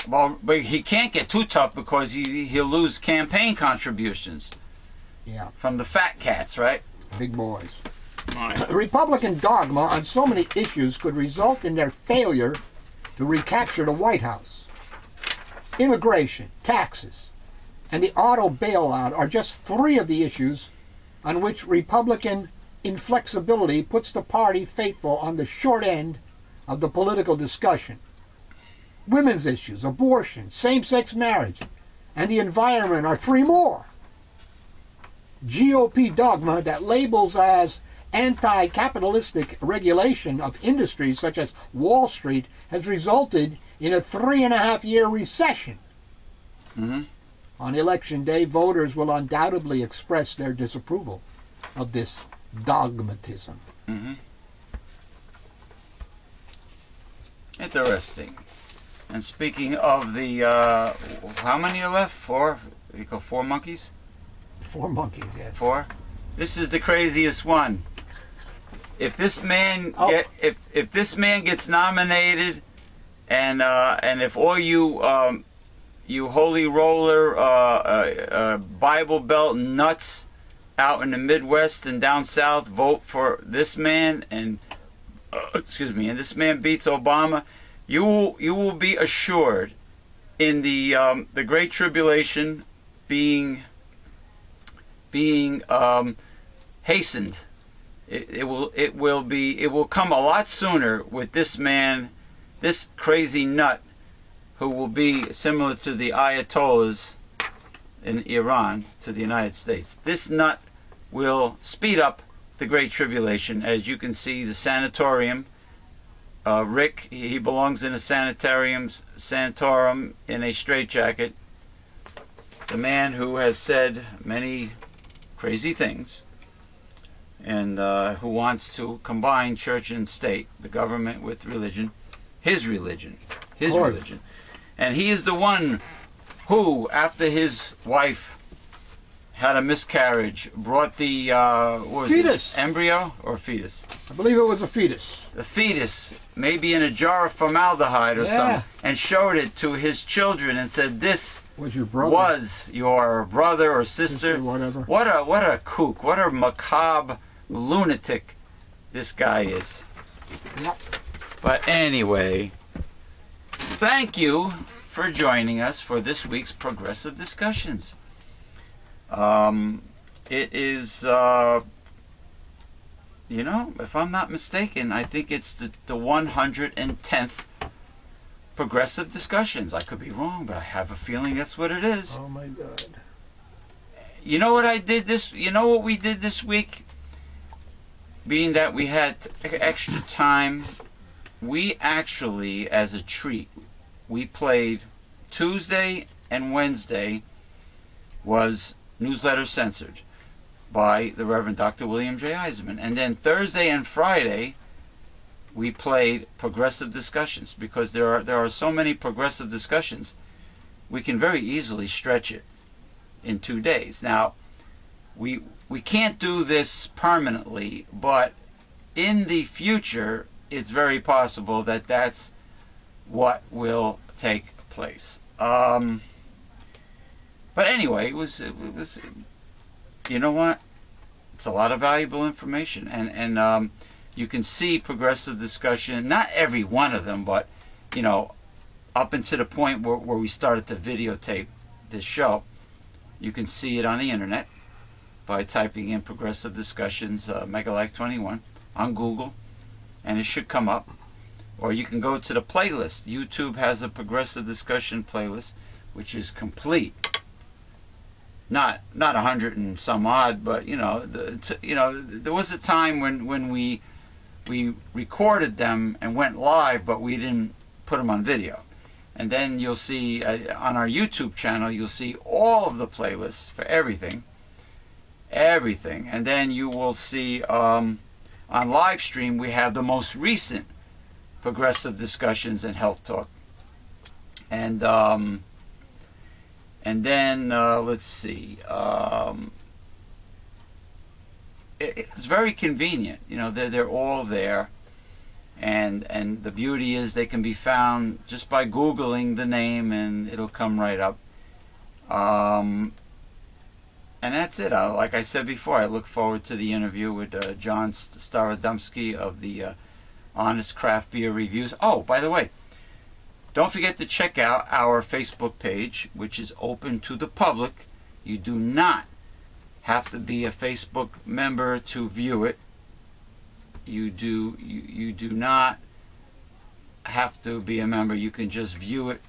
Well, but he can't get too tough because he'll lose campaign contributions. Yeah. From the fat cats, right? Big boys. Right. Republican dogma on so many issues could result in their failure to recapture the White House. Immigration, taxes, and the auto bailout are just three of the issues on which Republican inflexibility puts the party faithful on the short end of the political discussion. Women's issues, abortion, same-sex marriage, and the environment are three more. GOP dogma that labels as anti-capitalistic regulation of industries such as Wall Street has resulted in a 3.5-year recession. Mm-hmm. On election day, voters will undoubtedly express their disapproval of this dogmatism. Mm-hmm. Interesting. And speaking of the, how many are left? Four? You go 4 monkeys? 4 monkeys, yeah. 4? This is the craziest one. If this man if this man gets nominated, and if all you you holy roller Bible Belt nuts out in the Midwest and down south vote for this man, and and this man beats Obama, you will be assured in the Great Tribulation being hastened. It will come a lot sooner with this man, this crazy nut, who will be similar to the Ayatollahs in Iran to the United States. This nut will speed up the Great Tribulation. As you can see, the sanatorium, Rick, he belongs in a sanatorium in a straitjacket. The man who has said many crazy things, and who wants to combine church and state, the government with religion, his religion. And he is the one who, after his wife had a miscarriage, brought the fetus. Embryo or fetus? I believe it was a fetus. The fetus, maybe in a jar of formaldehyde or something, and showed it to his children and said, "This was your brother, was your brother or sister." Whatever. What a kook! What a macabre lunatic this guy is. Yep. But anyway, thank you for joining us for this week's Progressive Discussions. It is, if I'm not mistaken, I think it's the 110th Progressive Discussions. I could be wrong, but I have a feeling that's what it is. Oh my God. You know what we did this week? Being that we had extra time, we actually, as a treat, we played Tuesday and Wednesday was Newsletter Censored by the Reverend Dr. William J. Eisenman. And then Thursday and Friday, we played Progressive Discussions, because there are so many progressive discussions, we can very easily stretch it in 2 days. Now, we can't do this permanently, but in the future, it's very possible that that's what will take place. But anyway, it was you know what? It's a lot of valuable information, and you can see progressive discussion, not every one of them, but up until the point where we started to videotape this show, you can see it on the internet by typing in Progressive Discussions Megalife 21 on Google, and it should come up. Or you can go to the playlist. YouTube has a Progressive Discussion playlist, which is complete. Not 100 and some odd, but there was a time when we recorded them and went live, but we didn't put them on video. And then you'll see on our YouTube channel, you'll see all of the playlists for everything. And then you will see on live stream, we have the most recent Progressive Discussions and Health Talk. And then let's see. it's very convenient. You know, they're all there, and the beauty is they can be found just by Googling the name, and it'll come right up. And that's it. Like I said before, I look forward to the interview with John Starodomsky of the Honest Craft Beer Reviews. Oh, by the way, don't forget to check out our Facebook page, which is open to the public. You do not have to be a Facebook member to view it. You do not have to be a member. You can just view it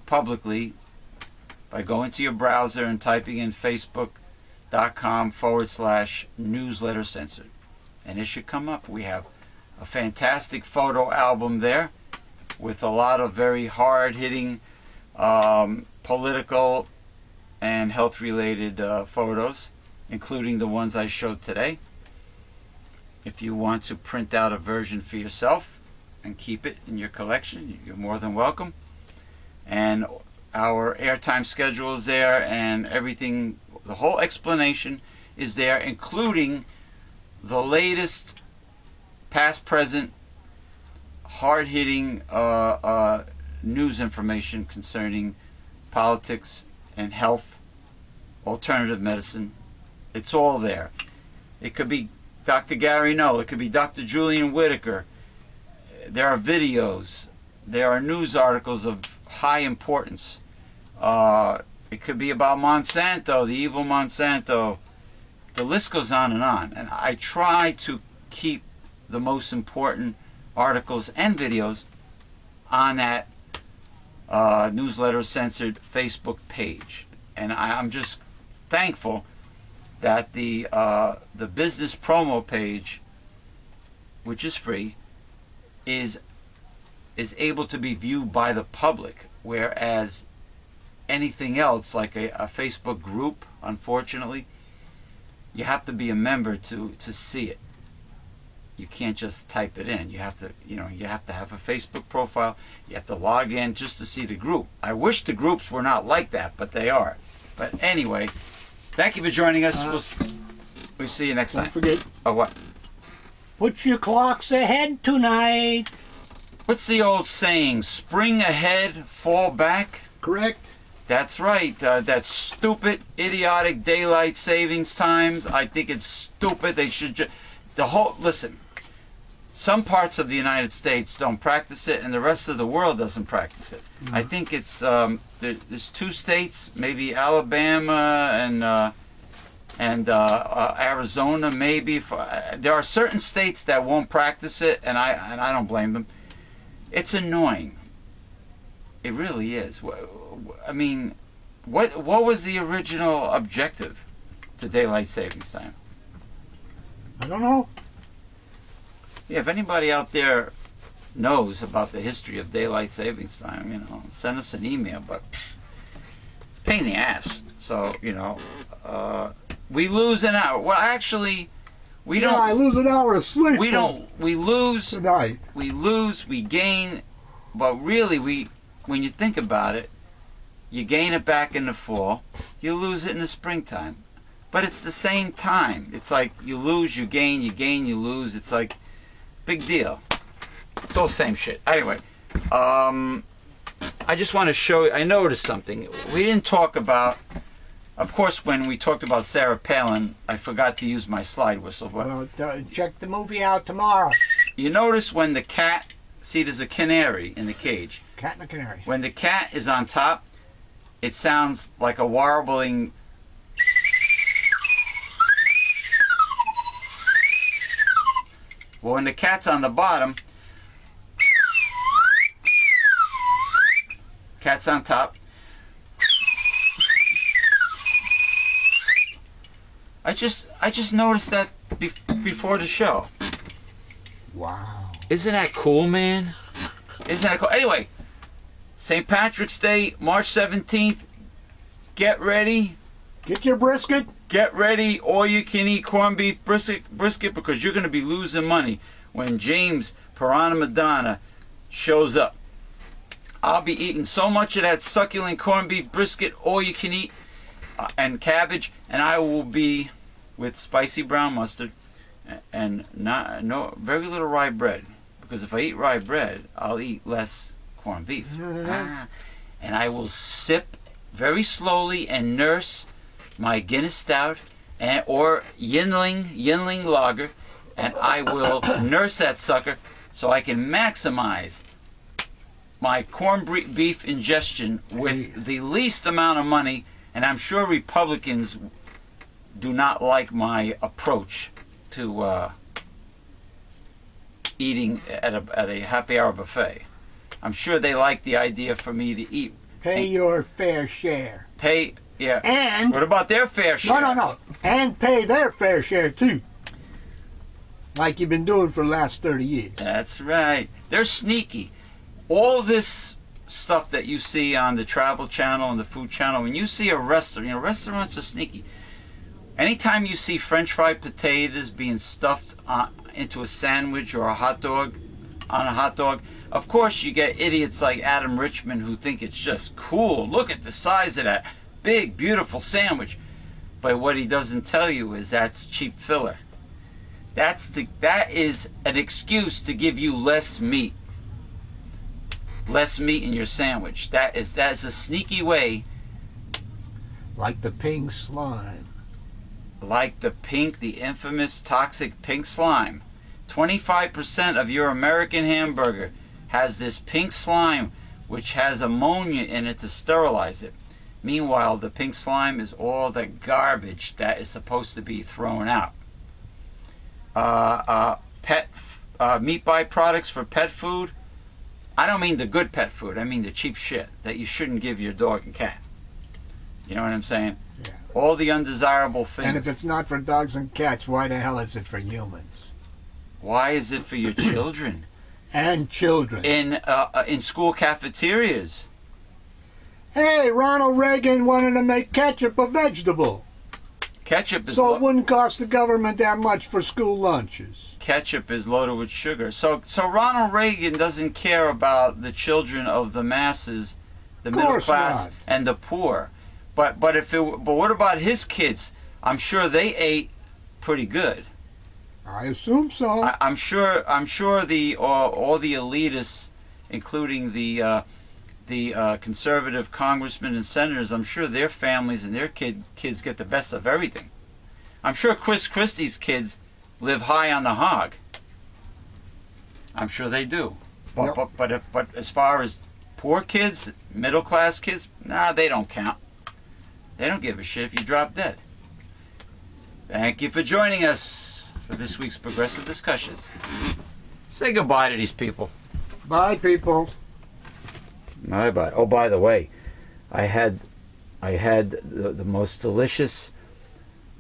publicly by going to your browser and typing in facebook.com/newsletter censored. And it should come up. We have a fantastic photo album there with a lot of very hard-hitting political and health-related photos, including the ones I showed today. If you want to print out a version for yourself and keep it in your collection, you're more than welcome. And our airtime schedule is there, and everything, the whole explanation is there, including the latest past, present, hard-hitting news information concerning politics and health, alternative medicine. It's all there. It could be Dr. Gary Null. It could be Dr. Julian Whitaker. There are videos. There are news articles of high importance. It could be about Monsanto, the evil Monsanto. The list goes on. And I try to keep the most important articles and videos on that Newsletter Censored Facebook page. And I'm just thankful that the business promo page, which is free, is able to be viewed by the public, whereas anything else, like a Facebook group, unfortunately, you have to be a member to see it. You can't just type it in. You have to have a Facebook profile. You have to log in just to see the group. I wish the groups were not like that, but they are. But anyway, thank you for joining us. We'll see you next time. Don't forget. Oh, what? Put your clocks ahead tonight. What's the old saying? Spring ahead, fall back? Correct. That's right. That stupid, idiotic daylight savings times. I think it's stupid. They should listen. Some parts of the United States don't practice it, and the rest of the world doesn't practice it. Mm-hmm. I think it's there's 2 states, maybe Alabama and Arizona, maybe. There are certain states that won't practice it, and I don't blame them. It's annoying. It really is. I mean, what was the original objective to daylight savings time? I don't know. Yeah, if anybody out there knows about the history of daylight savings time, send us an email. But it's a pain in the ass. So, we lose an hour. Well, actually, we don't. I lose an hour of sleep. We don't. We lose tonight. We lose. We gain. But really, when you think about it, you gain it back in the fall. You lose it in the springtime. But it's the same time. It's like you lose, you gain, you lose. It's like big deal. It's all same shit. Anyway, I just want to show you. I noticed something. We didn't talk about. Of course, when we talked about Sarah Palin, I forgot to use my slide whistle. But well, check the movie out tomorrow. You notice when the cat. See, there's a canary in the cage. Cat and a canary. When the cat is on top, it sounds like a warbling. Well, when the cat's on the bottom, cat's on top. I just noticed that before the show. Wow. Isn't that cool, man? Isn't that cool? Anyway, St. Patrick's Day, March 17th. Get ready. Get your brisket. Get ready. All you can eat corned beef brisket because you're going to be losing money when James Piranha Madonna shows up. I'll be eating so much of that succulent corned beef brisket, all you can eat, and cabbage, and I will be with spicy brown mustard. and very little rye bread, because if I eat rye bread, I'll eat less corned beef. And I will sip very slowly and nurse my Guinness Stout or Yinling Lager, and I will nurse that sucker so I can maximize my corned beef ingestion with the least amount of money. And I'm sure Republicans do not like my approach to eating at a happy hour buffet. I'm sure they like the idea for me to eat. Pay your fair share. Yeah. And what about their fair share? No. And pay their fair share too. Like you've been doing for the last 30 years. That's right. They're sneaky. All this stuff that you see on the Travel Channel and the Food Channel, when you see a restaurant, restaurants are sneaky. Anytime you see French fried potatoes being stuffed into a sandwich or a hot dog, of course you get idiots like Adam Richman who think it's just cool. Look at the size of that big, beautiful sandwich. But what he doesn't tell you is that's cheap filler. That is an excuse to give you less meat. Less meat in your sandwich. That's a sneaky way. Like the pink slime. Like the infamous toxic pink slime. 25% of your American hamburger has this pink slime, which has ammonia in it to sterilize it. Meanwhile, the pink slime is all the garbage that is supposed to be thrown out. Meat byproducts for pet food. I don't mean the good pet food. I mean the cheap shit that you shouldn't give your dog and cat. You know what I'm saying? Yeah. All the undesirable things. And if it's not for dogs and cats, why the hell is it for humans? Why is it for your children? And children. In school cafeterias. Hey, Ronald Reagan wanted to make ketchup a vegetable. Ketchup is so it wouldn't cost the government that much for school lunches. Ketchup is loaded with sugar. So Ronald Reagan doesn't care about the children of the masses, the middle class, and the poor. But what about his kids? I'm sure they ate pretty good. I assume so. I'm sure the all the elitists, including the conservative congressmen and senators, I'm sure their families and their kids get the best of everything. I'm sure Chris Christie's kids live high on the hog. I'm sure they do. But as far as poor kids, middle class kids, they don't count. They don't give a shit if you drop dead. Thank you for joining us for this week's Progressive Discussions. Say goodbye to these people. Bye, people. Bye. Oh, by the way, I had the most delicious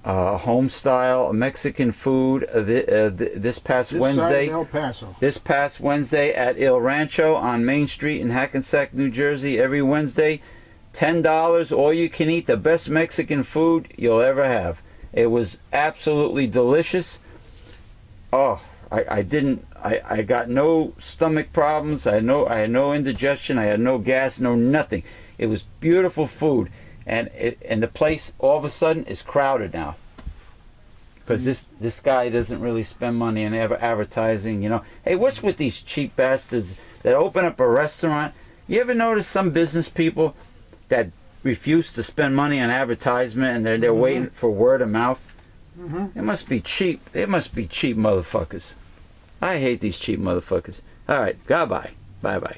home style Mexican food this past Wednesday. El Paso. This past Wednesday at El Rancho on Main Street in Hackensack, New Jersey. Every Wednesday, $10, all you can eat, the best Mexican food you'll ever have. It was absolutely delicious. Oh, I got no stomach problems. I had no indigestion. I had no gas, no nothing. It was beautiful food, and the place all of a sudden is crowded now. Because this guy doesn't really spend money on advertising. Hey, what's with these cheap bastards that open up a restaurant? You ever notice some business people that refuse to spend money on advertisement and they're waiting for word of mouth? It must be cheap. It must be cheap motherfuckers. I hate these cheap motherfuckers. All right, goodbye. Bye-bye.